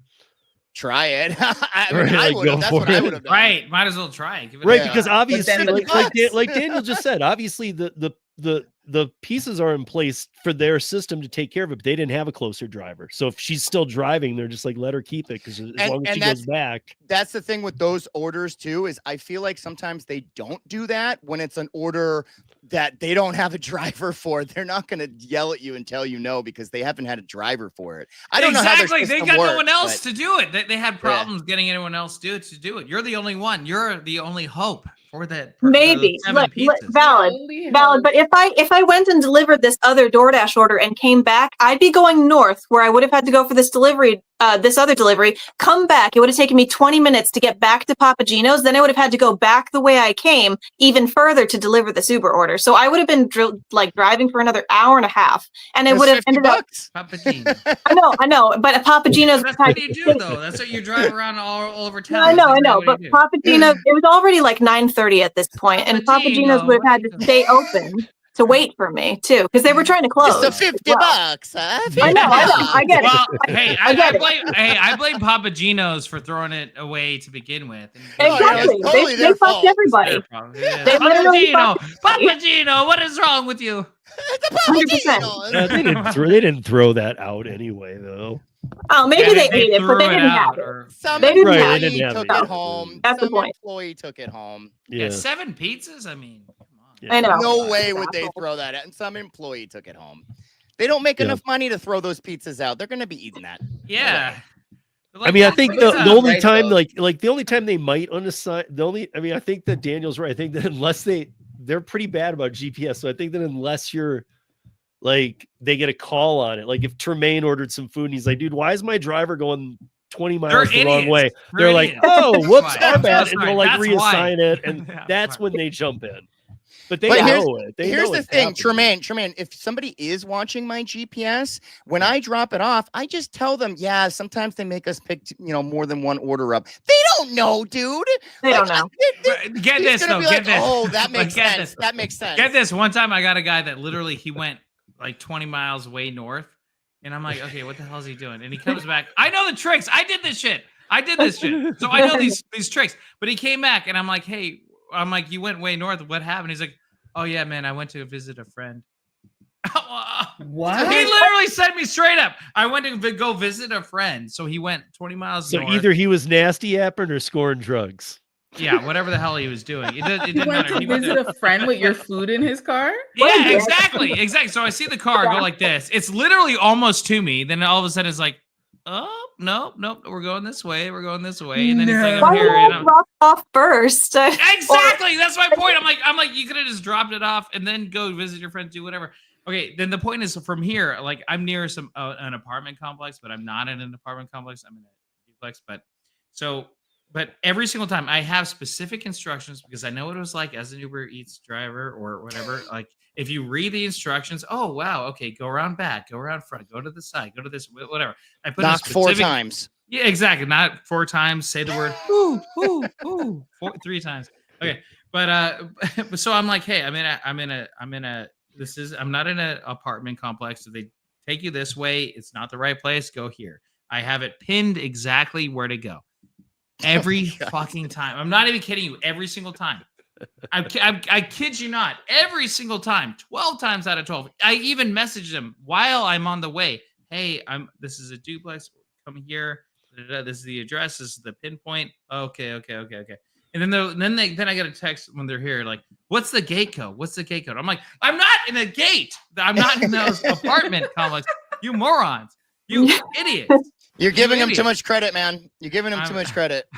try it. I mean, Right, I like, would have. go That's for what I it. would have done. Right. Might as well try. Give it Right, a Yeah. because shot. obviously, then the like Daniel just said, obviously the pieces are in place for their system to take care of it, but they didn't have a closer driver. So if she's still driving, they're just like, let her keep it because as long as she goes back. That's the thing with those orders too, is I feel like sometimes they don't do that when it's an order that they don't have a driver for. They're not going to yell at you and tell you no because they haven't had a driver for it. I don't know how their Exactly. They system got no works, one else but- to do it. They had problems getting anyone else to do it. You're the only one. You're the only hope for that. Maybe. Seven pizzas. Valid. Only Valid, but if I went and delivered this other DoorDash order and came back, I'd be going north where I would have had to go for this delivery, this other delivery, come back. It would have taken me 20 minutes to get back to Papagino's. Then I would have had to go back the way I came even further to deliver this Uber order. So I would have been driving for another hour and a half, and it That's would have 50 ended up. bucks. Papagino. I know, but at Papagino's. That's what you do, though. That's what you drive around all over town. I know, That's but what you do. Papagino's, it was already like 9:30 at this point, and Papagino's would have had to stay open to wait for me too, because they were trying to close. It's the as 50 well. bucks. Huh? I know, I get it. Well, hey, I get it. I blame Papagino's for throwing it away to begin with. Exactly. it's totally They their fucked fault. everybody. Their problem. Yeah. They literally Papagino, fucked everybody. Papagino, what is wrong with you? It's a 100%. Papagino. They didn't throw that out anyway, though. Oh, maybe Yeah, they ate it, but threw they didn't out, have it. or- Some They didn't Right, employee they didn't have took it. it home. That's the Some point. employee took it home. Yeah, 7 pizzas. I mean, come on. Yeah. I know. No way would they Asshole. throw that out. And some employee took it home. They don't make Yeah. enough money to throw those pizzas out. They're going to be eating that. Yeah. I mean, I think Pizza the only right, time, though. like the only time they might unassign, I mean, I think that Daniel's right. I think that unless they're pretty bad about GPS. So I think that unless you're like, they get a call on it. Like if Tremaine ordered some food and he's like, dude, why is my driver going 20 miles They're the wrong idiots. way? They're They're like, idiots. oh, whoops, That's our why. bad. That's And right. they'll like That's why. reassign it. And That's that's why. when they jump in. But they But know it. They Here's know the it's thing, happening. Tremaine, if somebody is watching my GPS, when I drop it off, I just tell them, yeah, sometimes they make us pick, more than one order up. They don't know, dude. They don't know. Get He's this, gonna though. be Get like, this. oh, that But makes get sense. this. That makes sense. Get this. One time I got a guy that literally he went like 20 miles way north. And I'm like, okay, what the hell is he doing? And he comes back. I know the tricks. I did this shit. I did this shit. So I know these tricks. But he came back and I'm like, hey, you went way north. What happened? He's like, oh yeah, man, I went to visit a friend. What? He literally said me straight up. I went to go visit a friend. So he went 20 miles So north. either he was nasty apping or scoring drugs. Yeah, whatever the hell he was doing. It He didn't went matter. to visit a friend with your food in his car? Yeah, exactly. So I see the car go like this. It's literally almost to me. Then all of a sudden it's like, oh, no, we're going this way. We're going this way. And then he's like, Why I'm would here. I And I'm, drop off first? exactly. That's my point. I'm like, you could have just dropped it off and then go visit your friends, do whatever. Okay, then the point is from here, like I'm near an apartment complex, but I'm not in an apartment complex. I'm in a duplex. But every single time I have specific instructions because I know what it was like as an Uber Eats driver or whatever. Like if you read the instructions, oh wow, okay, go around back, go around front, go to the side, go to this, whatever. I put Knock 4 times. Yeah, exactly. Not 4 times. Say the word ooh, 3 times. Okay, but so I'm like, hey, I'm not in an apartment complex. So they take you this way. It's not the right place. Go here. I have it pinned exactly where to go. Every fucking time. I'm not even kidding you. Every single time. I kid you not. Every single time. 12 times out of 12. I even messaged them while I'm on the way. Hey, this is a duplex. Come here. This is the address. This is the pinpoint. Okay. And then I get a text when they're here, like, what's the gate code? What's the gate code? I'm like, I'm not in a gate. I'm not in those apartment complex. You morons. You idiots. You're giving them too much credit, man. You're giving them too much credit.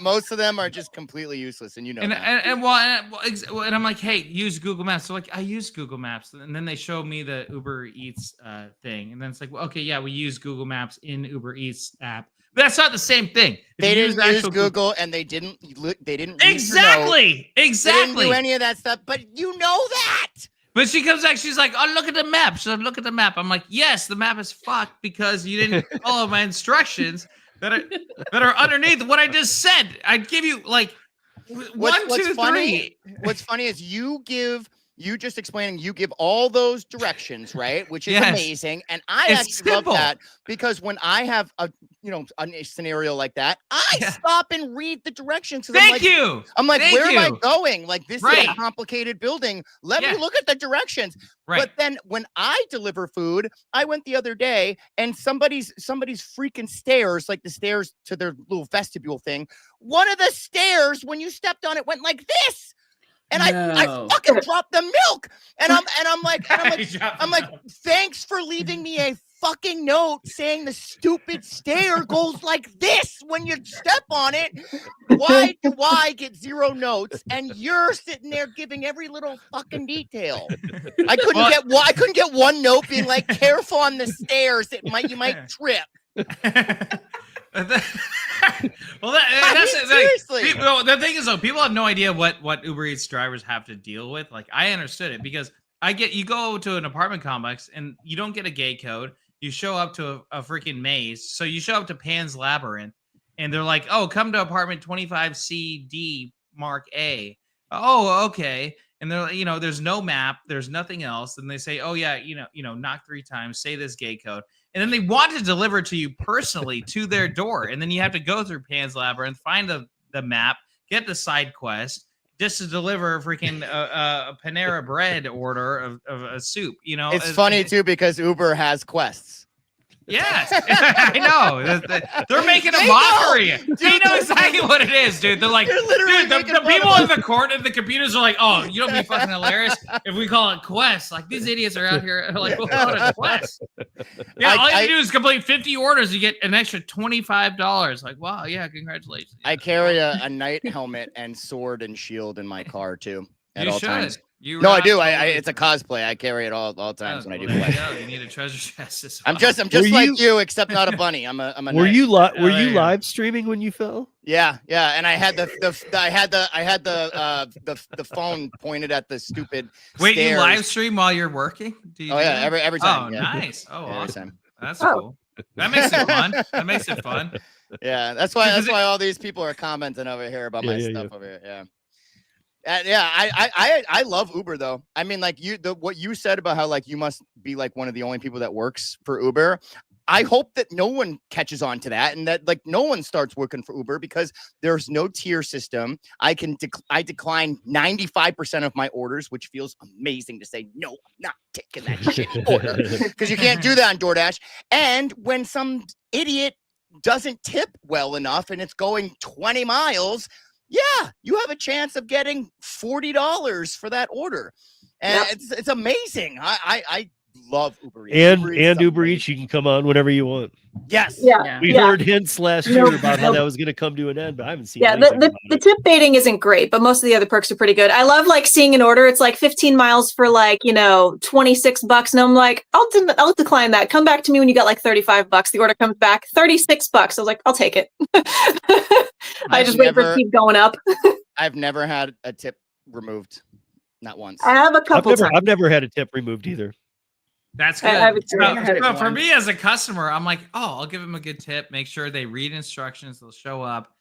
Most of them are just completely useless, and you know. And I'm like, hey, use Google Maps. So like, I use Google Maps, and then they show me the Uber Eats thing, and then it's like, well, okay, yeah, we use Google Maps in Uber Eats app, but that's not the same thing. They didn't use Google, and they didn't. Exactly. They didn't do any of that stuff, but you know that. But she comes back, she's like, oh, look at the map. She's like, look at the map. I'm like, yes, the map is fucked because you didn't follow my instructions that are underneath what I just said. I'd give you like one, two, three. What's funny is you give all those directions, right? Which is amazing. And I actually love that because when I have a scenario like that, I stop and read the directions. Thank you. I'm like, where am I going? Like, this is a complicated building. Let me look at the directions. Right. But then when I deliver food, I went the other day and somebody's freaking stairs, like the stairs to their little vestibule thing. One of the stairs, when you stepped on it, went like this. And I fucking dropped the milk. And I'm like, thanks for leaving me a fucking note saying the stupid stair goes like this when you step on it. Why do I get 0 notes and you're sitting there giving every little fucking detail? I couldn't get one note being like, careful on the stairs. You might trip. Seriously. The thing is, though, people have no idea what Uber Eats drivers have to deal with. Like, I understood it because you go to an apartment complex and you don't get a gate code. You show up to a freaking maze. So you show up to Pan's Labyrinth and they're like, oh, come to apartment 25CD Mark A. Oh, okay. And they're, there's no map, there's nothing else. And they say, oh yeah, knock 3 times, say this gate code. And then they want to deliver to you personally to their door. And then you have to go through Pan's Labyrinth, find the map, get the side quest just to deliver a freaking a Panera bread order of a soup. It's funny too because Uber has quests. Yes, I know. They're making a mockery. They know exactly what it is, dude. They're like, dude, the people in the court and the computers are like, oh, you don't be fucking hilarious if we call it quests. Like, these idiots are out here like, we'll call it a quest. Yeah, all you have to do is complete 50 orders. You get an extra $25. Like, wow, yeah, congratulations. I carry a knight helmet and sword and shield in my car too at all times. I do. It's a cosplay. I carry it all times when I do play. You need a treasure chest. I'm just like you, except not a bunny. I'm a. Were you live streaming when you fell? Yeah, and I had the phone pointed at the stupid. Wait, stairs. You live stream while you're working? Every time. Oh, yeah. Nice. Oh, awesome. That's cool. That makes it fun. Yeah, that's why all these people are commenting over here about my stuff over here. Yeah. I love Uber though. I mean, like what you said about how like you must be like one of the only people that works for Uber. I hope that no one catches on to that, and that like no one starts working for Uber, because there's no tier system. I decline 95% of my orders, which feels amazing to say, no, I'm not taking that shitty order, because you can't do that on DoorDash. And when some idiot doesn't tip well enough and it's going 20 miles, yeah, you have a chance of getting $40 for that order. And it's amazing. I love Uber Eats. And Uber Eats, you can come on whenever you want. Yes. Yeah. We heard hints last year about how that was going to come to an end, but I haven't seen the tip baiting isn't great, but most of the other perks are pretty good. I love like seeing an order. It's like 15 miles for like, $26. And I'm like, I'll decline that. Come back to me when you got like $35. The order comes back, $36. I was like, I'll take it. I just wait for it to keep going up. I've never had a tip removed. Not once. I have a couple times. I've never had a tip removed either. That's good. So for me as a customer, I'm like, oh, I'll give them a good tip. Make sure they read instructions. They'll show up.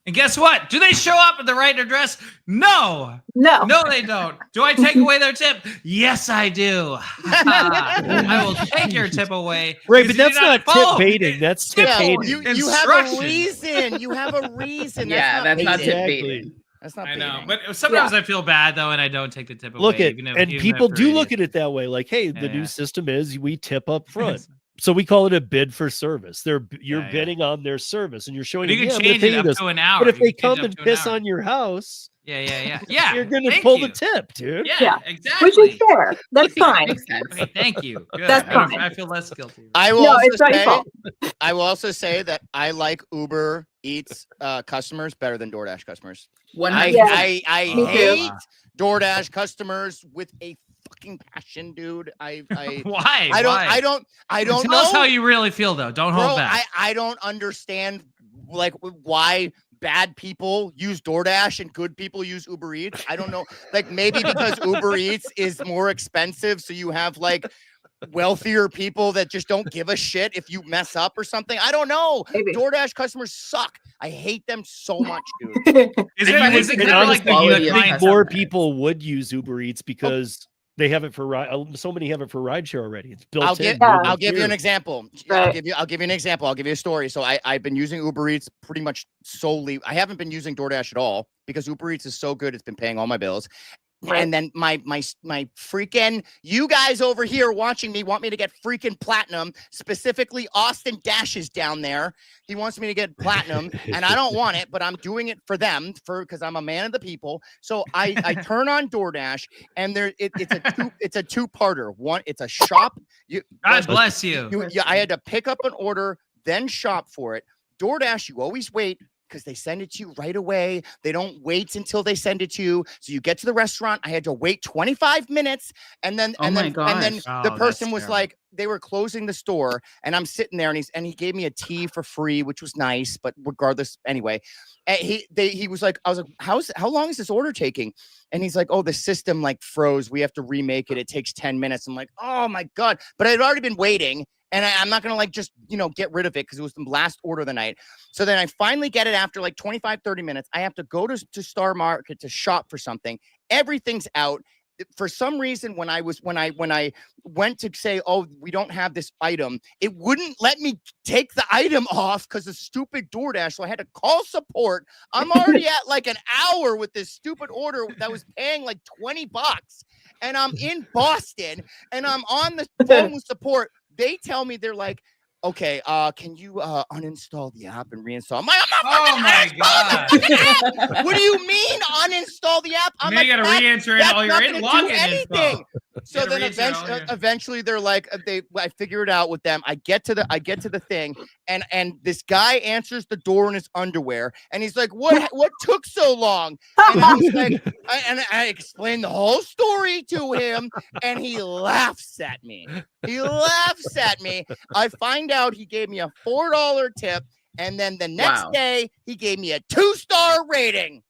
And guess what? Do they show up at the right address? No, they don't. Do I take away their tip? Yes, I do. I will take your tip away. Right, but that's not tip baiting. That's tip baiting. You have a reason. You have a reason. That's not tip baiting. That's not. I know, but sometimes I feel bad though, and I don't take the tip away. Look at, and people do look at it that way. Like, hey, the new system is we tip up front, so we call it a bid for service. You're bidding on their service, and you're showing. You can change it up to an hour. But if they come and piss on your house, yeah, you're gonna pull the tip, dude. Yeah, exactly. Which is fair. That's fine. Okay, thank you. Good. That's fine. I feel less guilty. I will also say that I like Uber Eats customers better than DoorDash customers. I hate DoorDash customers with a fucking passion, dude. Why? I don't Tell know. us how you really feel, though. Don't hold back. I don't understand like why bad people use DoorDash and good people use Uber Eats. I don't know. Like maybe because Uber Eats is more expensive, so you have like wealthier people that just don't give a shit if you mess up or something. I don't know. Maybe. DoorDash customers suck. I hate them so much, dude. Is it kind of like I think more people would use Uber Eats because they have it for ride. So many have it for rideshare already. It's built in. I'll give you an example. I'll give you an example. I'll give you a story. So I've been using Uber Eats pretty much solely. I haven't been using DoorDash at all because Uber Eats is so good. It's been paying all my bills. Right. And then my freaking, you guys over here watching me want me to get freaking platinum, specifically Austin Dashes down there. He wants me to get platinum and I don't want it, but I'm doing it for them because I'm a man of the people. So I turn on DoorDash and it's a two-parter. One, it's a shop. God bless you. I had to pick up an order, then shop for it. DoorDash, you always wait, because they send it to you right away. They don't wait until they send it to you. So you get to the restaurant. I had to wait 25 minutes. And then the person was like, they were closing the store and I'm sitting there and he gave me a tea for free, which was nice, but regardless, anyway, he was like, I was like, how long is this order taking? And he's like, oh, the system like froze. We have to remake it. It takes 10 minutes. I'm like, oh my God. But I had already been waiting. And I'm not going to like just, get rid of it because it was the last order of the night. So then I finally get it after like 25, 30 minutes. I have to go to Star Market to shop for something. Everything's out. For some reason, when I went to say, oh, we don't have this item, it wouldn't let me take the item off because of stupid DoorDash. So I had to call support. I'm already at like an hour with this stupid order that was paying like $20. And I'm in Boston and I'm on the phone with support. They tell me, they're like, okay, can you uninstall the app and reinstall? I'm like, oh my God. What do you mean uninstall the app? I'm like, you gotta re-enter in all your login info. So then eventually they're like, I figure it out with them. I get to the thing and this guy answers the door in his underwear and he's like, what took so long? And I was like, I explained the whole story to him and he laughs at me. I find out he gave me a $4 tip and then the next day he gave me a 2-star rating.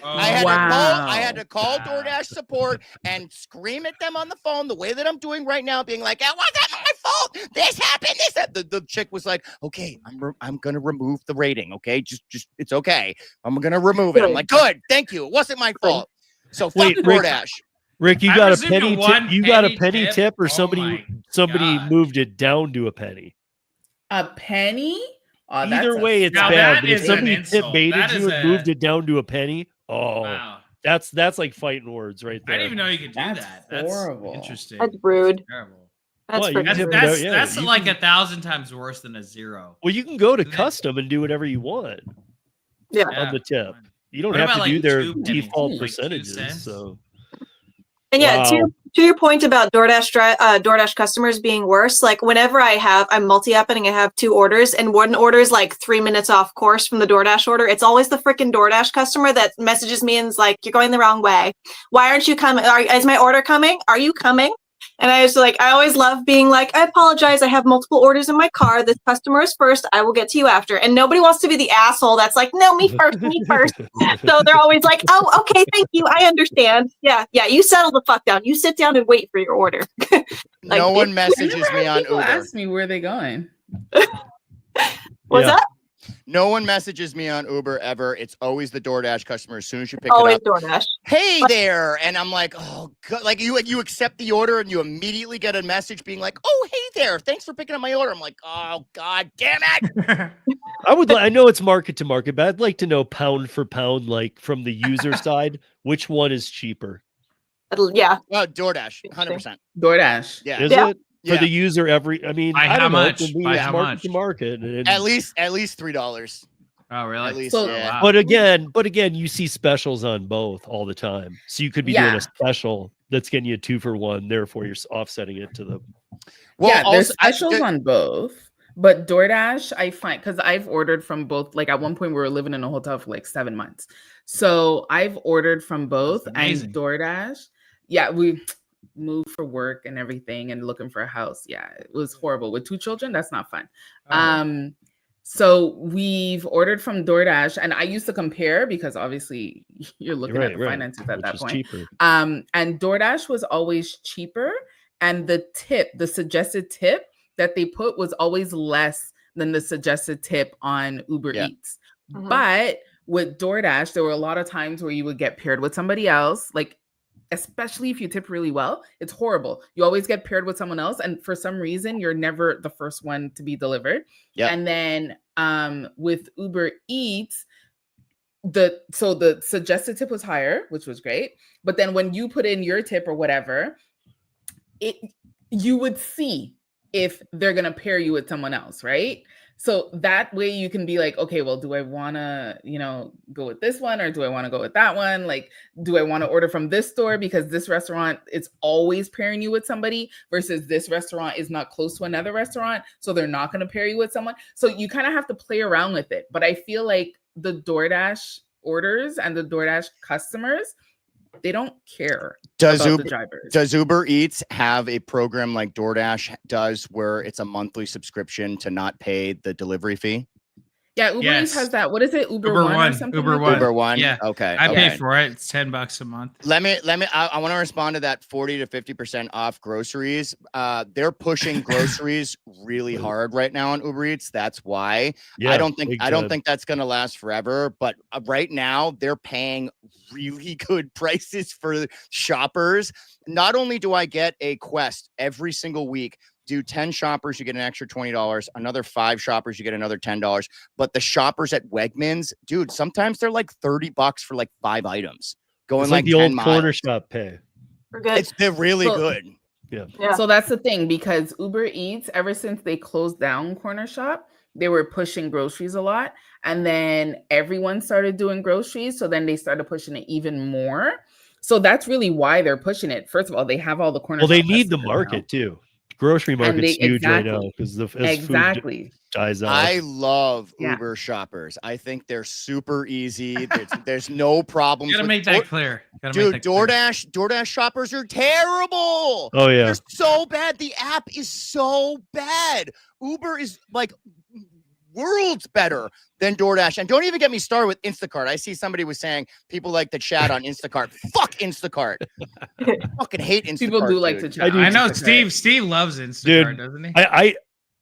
I had to call DoorDash support and scream at them on the phone the way that I'm doing right now, being like, "It wasn't my fault. This happened. The chick was like, "Okay, I'm gonna remove the rating. Okay, just it's okay. I'm gonna remove it." I'm like, "Good, thank you. It wasn't my fault." So fuck DoorDash. Rick, you got a penny tip, or somebody somebody God. moved it down to a penny. A penny? Oh, Either that's way, it's Now bad. that But if is an somebody insult. baited That you is and moved a- it down to a penny, Wow. that's like fighting words right I there. didn't even know you could do That's that. That's horrible. interesting. That's rude. Terrible. That's Well, you freaking can rude. tip it out, That's you like can- 1,000 times worse than a zero. Well, you can go to Isn't it? custom and do whatever you want Yeah. on the tip. You don't What have to about, do like, their 2 pennies? default Like 2 percentages. cents? So And yeah, Wow. to your point about DoorDash customers being worse, like whenever I'm multi-apping and I have 2 orders and one order is like 3 minutes off course from the DoorDash order, it's always the freaking DoorDash customer that messages me and is like, "You're going the wrong way. Why aren't you coming? Is my order coming? Are you coming?" And I always love being like, "I apologize. I have multiple orders in my car. This customer is first. I will get to you after." And nobody wants to be the asshole that's like, "No, me first, me first." So they're always like, "Oh, okay, thank you. I understand. Yeah, you settle the fuck down. You sit down and wait for your order." Like, no one I've messages never me had on people Uber. ask me where they going. What's Yeah. that? No one messages me on Uber ever. It's always the DoorDash customer. As soon as you pick it Always up, DoorDash. hey there, and I'm like, oh god, like you accept the order and you immediately get a message being like, oh hey there, thanks for picking up my order. I'm like, oh god damn it. I know it's market to market, but I'd like to know pound for pound, like from the user side, which one is cheaper? Yeah. Well, DoorDash, 100%. DoorDash. Yeah, Is Yeah. it for Yeah. the user? I mean, By I how don't know. much? It can be By it's how market much? to market. And, at least $3. Oh, really? At least, So- Oh, yeah. wow. but again, you see specials on both all the time. So you could be doing Yeah. a special that's getting you 2 for 1. Therefore, you're offsetting it to the. Well, Yeah, there's also, specials on both. But DoorDash, I find, because I've ordered from both, like at one point we were living in a hotel for like 7 months. So I've ordered from both. That's And amazing. DoorDash, yeah, we moved for work and everything and looking for a house. Yeah, it was horrible. With 2 children, that's not fun. Oh. So we've ordered from DoorDash, and I used to compare because obviously you're looking at the finances at which that is point. cheaper. And DoorDash was always cheaper, and the suggested tip that they put was always less than the suggested tip on Uber Yeah. Eats. Mhm. But with DoorDash, there were a lot of times where you would get paired with somebody else, like especially if you tip really well. It's horrible. You always get paired with someone else, and for some reason, you're never the first one to be delivered. Yep. And then with Uber Eats, the suggested tip was higher, which was great. But then when you put in your tip or whatever, you would see if they're gonna pair you with someone else, right? So that way you can be like, okay, well, do I wanna, go with this one or do I want to go with that one? Like, do I want to order from this store because this restaurant is always pairing you with somebody versus this restaurant is not close to another restaurant, so they're not gonna pair you with someone. So you kind of have to play around with it. But I feel like the DoorDash orders and the DoorDash customers, they don't care does about the drivers. Does Uber Eats have a program like DoorDash does where it's a monthly subscription to not pay the delivery fee? Yeah, Uber Eats Yes. has that. What is it? Uber Uber One or One. something? Uber like One. that? Uber One? Yeah. Okay. I okay. pay for it. It's $10 a month. Let me I want to respond to that 40 to 50% off groceries. They're pushing groceries really hard right now on Uber Eats. That's why. Yeah, I don't think big time. that's going to last forever, but right now they're paying really good prices for shoppers. Not only do I get a quest every single week, do 10 shoppers, you get an extra $20. Another 5 shoppers, you get another $10. But the shoppers at Wegmans, dude, sometimes they're like $30 for like 5 items. Going It's like like the 10 old miles. corner shop pay. We're good. They're really So- good. Yeah. So that's the thing, because Uber Eats, ever since they closed down Corner Shop, they were pushing groceries a lot. And then everyone started doing groceries. So then they started pushing it even more. So that's really why they're pushing it. First of all, they have all the corner Well, they shop need the customers now. market too. Grocery market's they- huge right now exactly. because as food Exactly. dies out. I love Yeah. Uber shoppers. I think they're super easy. There's no problems. You gotta with make that clear. Dude, DoorDash shoppers are terrible. Oh yeah, They're so bad. The app is so bad. Uber is like worlds better than DoorDash. And don't even get me started with Instacart. I see somebody was saying people like to chat on Instacart. Fuck Instacart. I fucking hate Instacart. People do like to dude. chat. I do I know Instacart. Steve loves Instacart, Dude, doesn't he?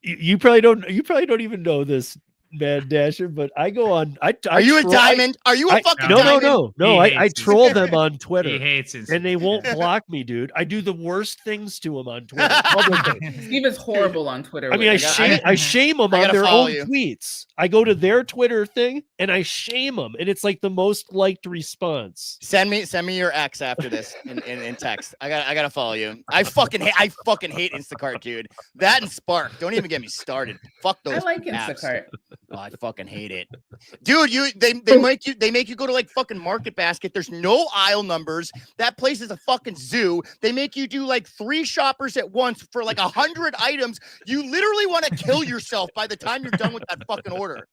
you probably don't even know this, Mad Dasher, but I go on. Are you a diamond? Are you a fucking diamond? No. He I hates troll Instagram. them on He Twitter, hates Instagram. and they won't block me, dude. I do the worst things to them on Twitter. publicly. Steve is horrible on Twitter. I mean, with it. I shame them I on gotta their follow own you. tweets. I go to their Twitter thing and I shame them, and it's like the most liked response. Send me your ex after this in text. I gotta follow you. I fucking hate Instacart, dude. That and Spark. Don't even get me started. Fuck those. I like apps. Instacart. Oh, I fucking hate it, dude. They make you go to like fucking Market Basket. There's no aisle numbers. That place is a fucking zoo. They make you do like 3 shoppers at once for like 100 items. You literally want to kill yourself by the time you're done with that fucking order.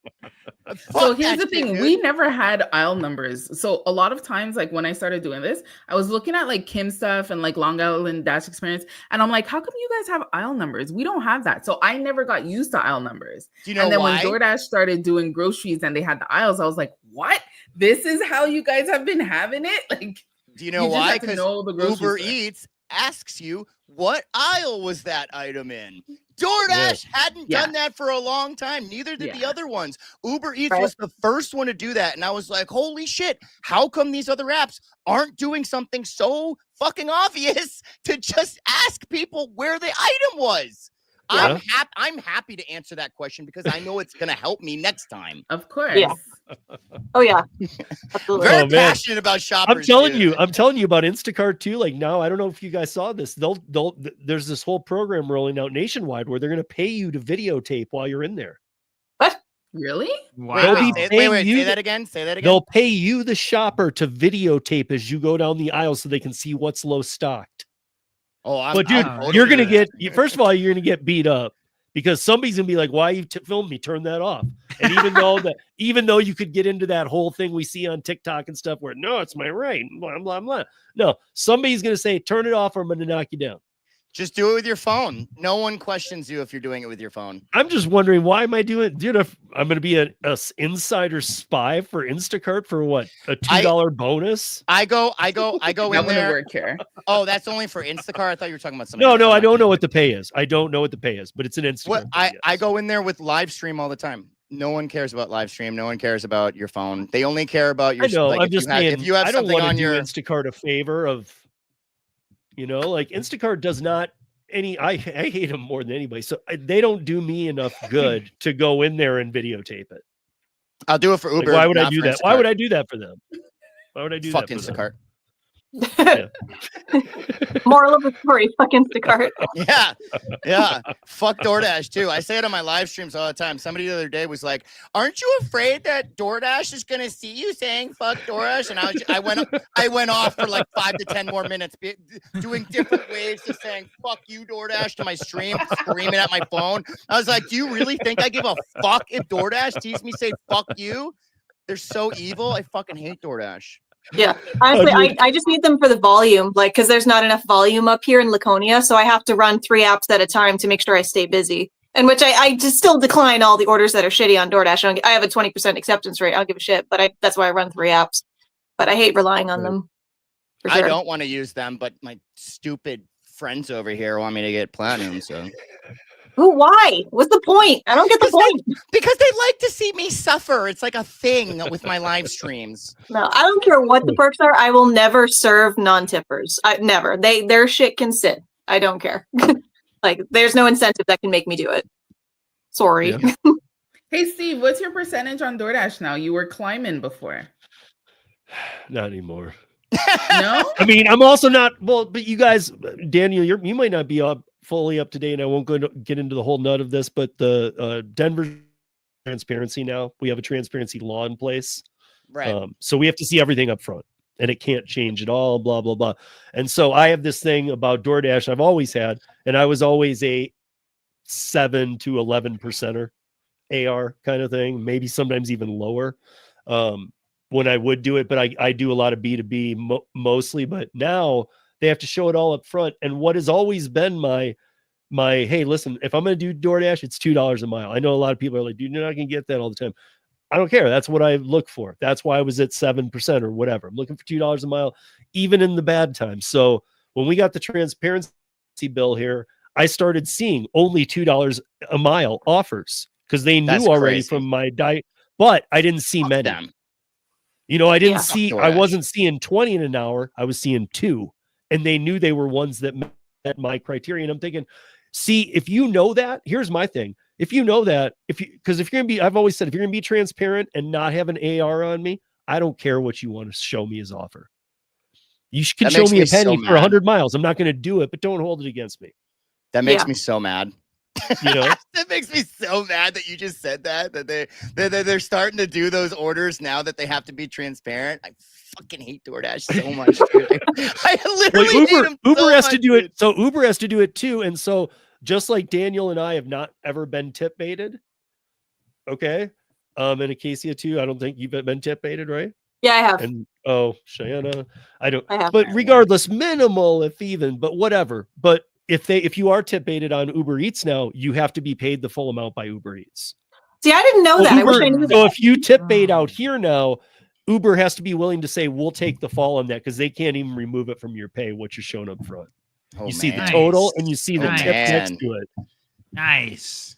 So here's the thing, we never had aisle numbers. So a lot of times, like when I started doing this, I was looking at like Kim stuff and like Long Island Dash Experience, and I'm like, how come you guys have aisle numbers? We don't have that. So I never got used to aisle numbers. Do you know and then why? when DoorDash started doing groceries and they had the aisles, I was like, what? This is how you guys have been having it? Like, do you know you just why? have to Because know the grocery Uber store. Eats asks you what aisle was that item in. DoorDash hadn't done that for a long time. Neither did the other ones. Uber Eats was the first one to do that. And I was like, holy shit, how come these other apps aren't doing something so fucking obvious to just ask people where the item was? Yeah. I'm happy to answer that question because I know it's going to help me next time. Of course. Yeah. Oh yeah. Absolutely. Very Oh, man. passionate about shoppers. I'm telling dude. you about Instacart too. Like now, I don't know if you guys saw this. There's this whole program rolling out nationwide where they're going to pay you to videotape while you're in there. Really? They'll be paying Wait, you say that again. Say that again. They'll pay you, the shopper, to videotape as you go down the aisle so they can see what's low stocked. Oh, but dude, you're gonna get. First of all, you're gonna get beat up because somebody's gonna be like, "Why you filmed me? Turn that off." And even though you could get into that whole thing we see on TikTok and stuff, where no, it's my right, blah blah blah. No, somebody's gonna say, "Turn it off, or I'm gonna knock you down." Just do it with your phone. No one questions you if you're doing it with your phone. I'm just wondering, why am I doing, dude? If I'm going to be a insider spy for Instacart for what, a $2 bonus? I go in there. Work here. Oh, that's only for Instacart. I thought you were talking about something. No, I don't know what the pay is. I don't know what the pay is, but it's an Instacart. I go in there with live stream all the time. No one cares about live stream. No one cares about your phone. They only care about your. I know. Like, I'm just saying. If you have I don't something want on to do your Instacart a favor of, like Instacart does not. I hate them more than anybody. So they don't do me enough good to go in there and videotape it. I'll do it for Uber. Like, why would I do that? Instacart. Why would I do that for them? Why would I do Fuck that for Instacart. Moral of the story, fuck Instacart. Yeah. Fuck DoorDash too. I say it on my live streams all the time. Somebody the other day was like, "Aren't you afraid that DoorDash is gonna see you saying fuck DoorDash?" And I went off for like 5 to 10 more minutes, doing different ways of saying "fuck you, DoorDash" to my stream, screaming at my phone. I was like, "Do you really think I give a fuck if DoorDash sees me say fuck you?" They're so evil. I fucking hate DoorDash. Yeah, honestly, I just need them for the volume, like, because there's not enough volume up here in Laconia, so I have to run 3 apps at a time to make sure I stay busy. And which I just still decline all the orders that are shitty on DoorDash. I have a 20% acceptance rate. I don't give a shit, but that's why I run 3 apps. But I hate relying on them. For sure. I don't want to use them, but my stupid friends over here want me to get platinum. So. Why? What's the point? I don't get the point. Because they like to see me suffer. It's like a thing with my live streams. No, I don't care what the perks are. I will never serve non-tippers. Never. Their shit can sit. I don't care. Like, there's no incentive that can make me do it. Sorry. Yeah. Hey, Steve, what's your percentage on DoorDash now? You were climbing before. Not anymore. No? I mean, I'm also not, but you guys, Daniel, you might not be fully up to date. And I won't get into the whole nut of this, but the Denver transparency now, we have a transparency law in place. Right. So we have to see everything up front and it can't change at all, blah, blah, blah. And so I have this thing about DoorDash I've always had, and I was always a 7 to 11%er AR kind of thing, maybe sometimes even lower. When I would do it, but I do a lot of B2B mostly, but now they have to show it all up front. And what has always been my, hey, listen, if I'm going to do DoorDash, it's $2 a mile. I know a lot of people are like, dude, you're not going to get that all the time. I don't care. That's what I look for. That's why I was at 7% or whatever. I'm looking for $2 a mile, even in the bad times. So when we got the transparency bill here, I started seeing only $2 a mile offers. because they That's knew already crazy. from my diet, but I didn't see Fuck many. them. You know, I didn't Yeah. see, Fuck I DoorDash. wasn't seeing 20 in an hour. I was seeing 2, and they knew they were ones that met my criteria. And I'm thinking, see, if you know that, here's my thing. If you know that, because if you're going to be, I've always said, if you're going to be transparent and not have an AR on me, I don't care what you want to show me as offer. You can That show makes me a me so penny for mad. 100 miles. I'm not going to do it, but don't hold it against me. That makes Yeah. me so mad. You know, That makes me so mad that you just said that they're starting to do those orders now that they have to be transparent. I fucking hate DoorDash so much, dude. I literally well, hate them Uber so has much, to do dude. it. So Uber has to do it too. And so just like Daniel and I have not ever been tip baited. Okay. And Acacia too. I don't think you've been tip baited, right? Yeah, I have. And Cheyenne, I don't. I have. But regardless, minimal if even, but whatever. But if you are tip baited on Uber Eats now, you have to be paid the full amount by Uber Eats. See, I didn't know So that. I wish I knew So that. if you tip bait out here now, Uber has to be willing to say we'll take the fall on that because they can't even remove it from your pay, what you're showing up front. Oh, You see the man. total and you see the Nice. tip next Man. to it. Nice.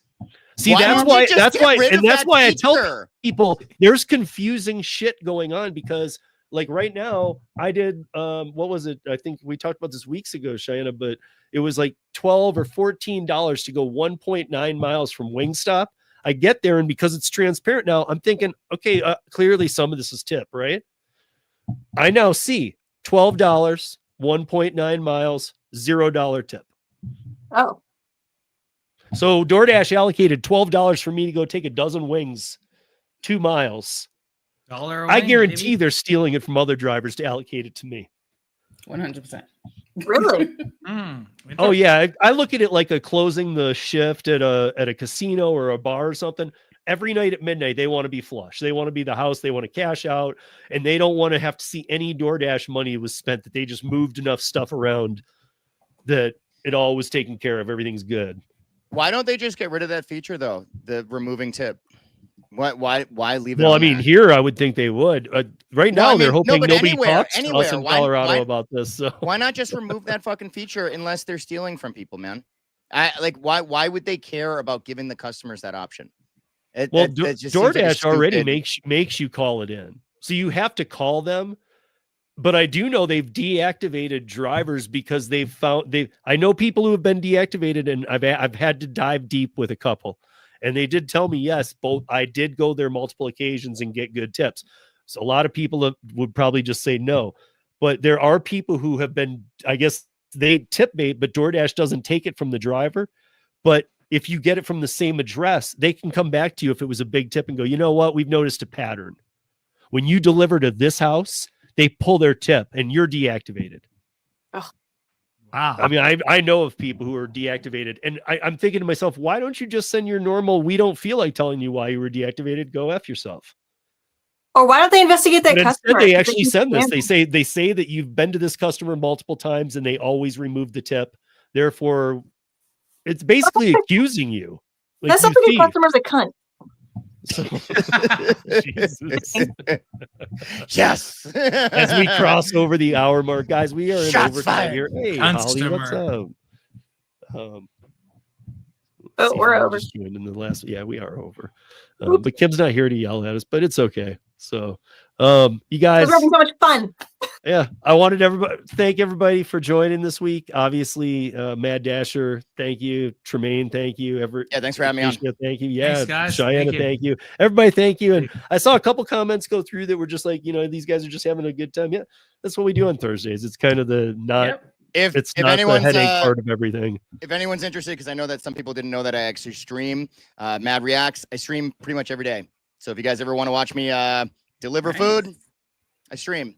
See, Why that's don't you why just that's get why rid and of that's that why I tell feature? people there's confusing shit going on because like right now I did what was it? I think we talked about this weeks ago, Cheyenne, but it was like $12 or $14 to go 1.9 miles from Wingstop. I get there, and because it's transparent now, I'm thinking, okay, clearly some of this is tip, right? I now see $12, 1.9 miles, $0 tip. Oh, So DoorDash allocated $12 for me to go take a dozen wings, 2 miles. $1 a I wing, guarantee baby. they're stealing it from other drivers to allocate it to me. 100%. really? Oh yeah, I look at it like a closing the shift at a casino or a bar or something. Every night at midnight, they want to be flush. They want to be the house. They want to cash out, and they don't want to have to see any DoorDash money was spent. That they just moved enough stuff around that it all was taken care of. Everything's good. Why don't they just get rid of that feature though? The removing tip. Why leave it? Well, on I mean, there? here I would think they would. Right No, now, I mean, they're no, hoping but nobody anywhere, talks to us anywhere. in Why- Colorado why- about this. So Why not just remove that fucking feature unless they're stealing from people, man? Why would they care about giving the customers that option? It just seems like a DoorDash already stupid- makes you call it in, so you have to call them. But I do know they've deactivated drivers because they've found I know people who have been deactivated, and I've had to dive deep with a couple, and they did tell me yes, both I did go there multiple occasions and get good tips. So a lot of people would probably just say no, but there are people who have been, I guess they tip bait, but DoorDash doesn't take it from the driver. But if you get it from the same address, they can come back to you if it was a big tip and go, you know what, we've noticed a pattern. When you deliver to this house, they pull their tip and you're deactivated. Wow. I mean, I know of people who are deactivated, and I'm thinking to myself, why don't you just send your normal, we don't feel like telling you why you were deactivated, go F yourself. Or why don't they investigate that But customer? instead, they Because actually keep send this. spamming. They say that you've been to this customer multiple times and they always remove the tip. Therefore, it's basically accusing you. Like That's you not the thief. customer's a cunt. So, Jesus. Yes. As we cross over the hour mark, guys, we are in Shots overtime fired. here. Hey, Holly, what's Customer. up? Oh, see, we're Holly over. just joined in the last. Yeah, we are over. But Kim's not here to yell at us, but it's okay. So, you guys, We're having so much fun. yeah, I wanted thank everybody for joining this week. Obviously, Mad Dasher, thank you. Tremaine, thank you. Yeah, thanks for having me on. Acacia, thank you. Yeah, Thanks, guys. Cheyenne, Thank you. thank you. Everybody, thank you. And I saw a couple comments go through that were just like, these guys are just having a good time. Yeah, that's what we do on Thursdays. It's kind of the not. Yep. It's If not the anyone's headache part of everything. if anyone's interested, because I know that some people didn't know that I actually stream Mad Reacts. I stream pretty much every day. So if you guys ever want to watch me deliver food, I stream.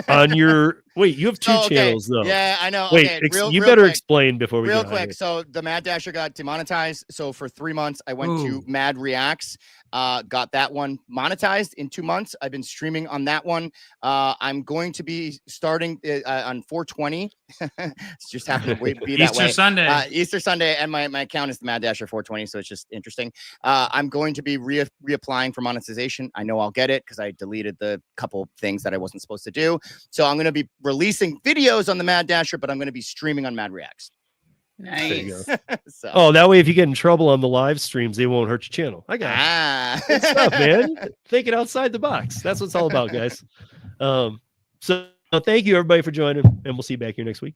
On your you have two Oh, okay. channels though. Yeah, I know. Wait, Okay, you real better quick. explain before we Real go. quick, so the Mad Dasher got demonetized. So for 3 months, I went to Ooh. Mad Reacts, got that one monetized in 2 months. I've been streaming on that one. I'm going to be starting on 420. It's just happened to be that Easter way. Sunday. Easter Sunday, and my account is the Mad Dasher 420, so it's just interesting. I'm going to be reapplying for monetization. I know I'll get it because I deleted the couple things that I wasn't supposed to do. So I'm going to be releasing videos on the Mad Dasher, but I'm going to be streaming on Mad Reacts. Nice. So, Oh, that way if you get in trouble on the live streams, they won't hurt your channel. I got it. Good stuff, man. Thinking outside the box. That's what it's all about, guys. So thank you everybody for joining, and we'll see you back here next week.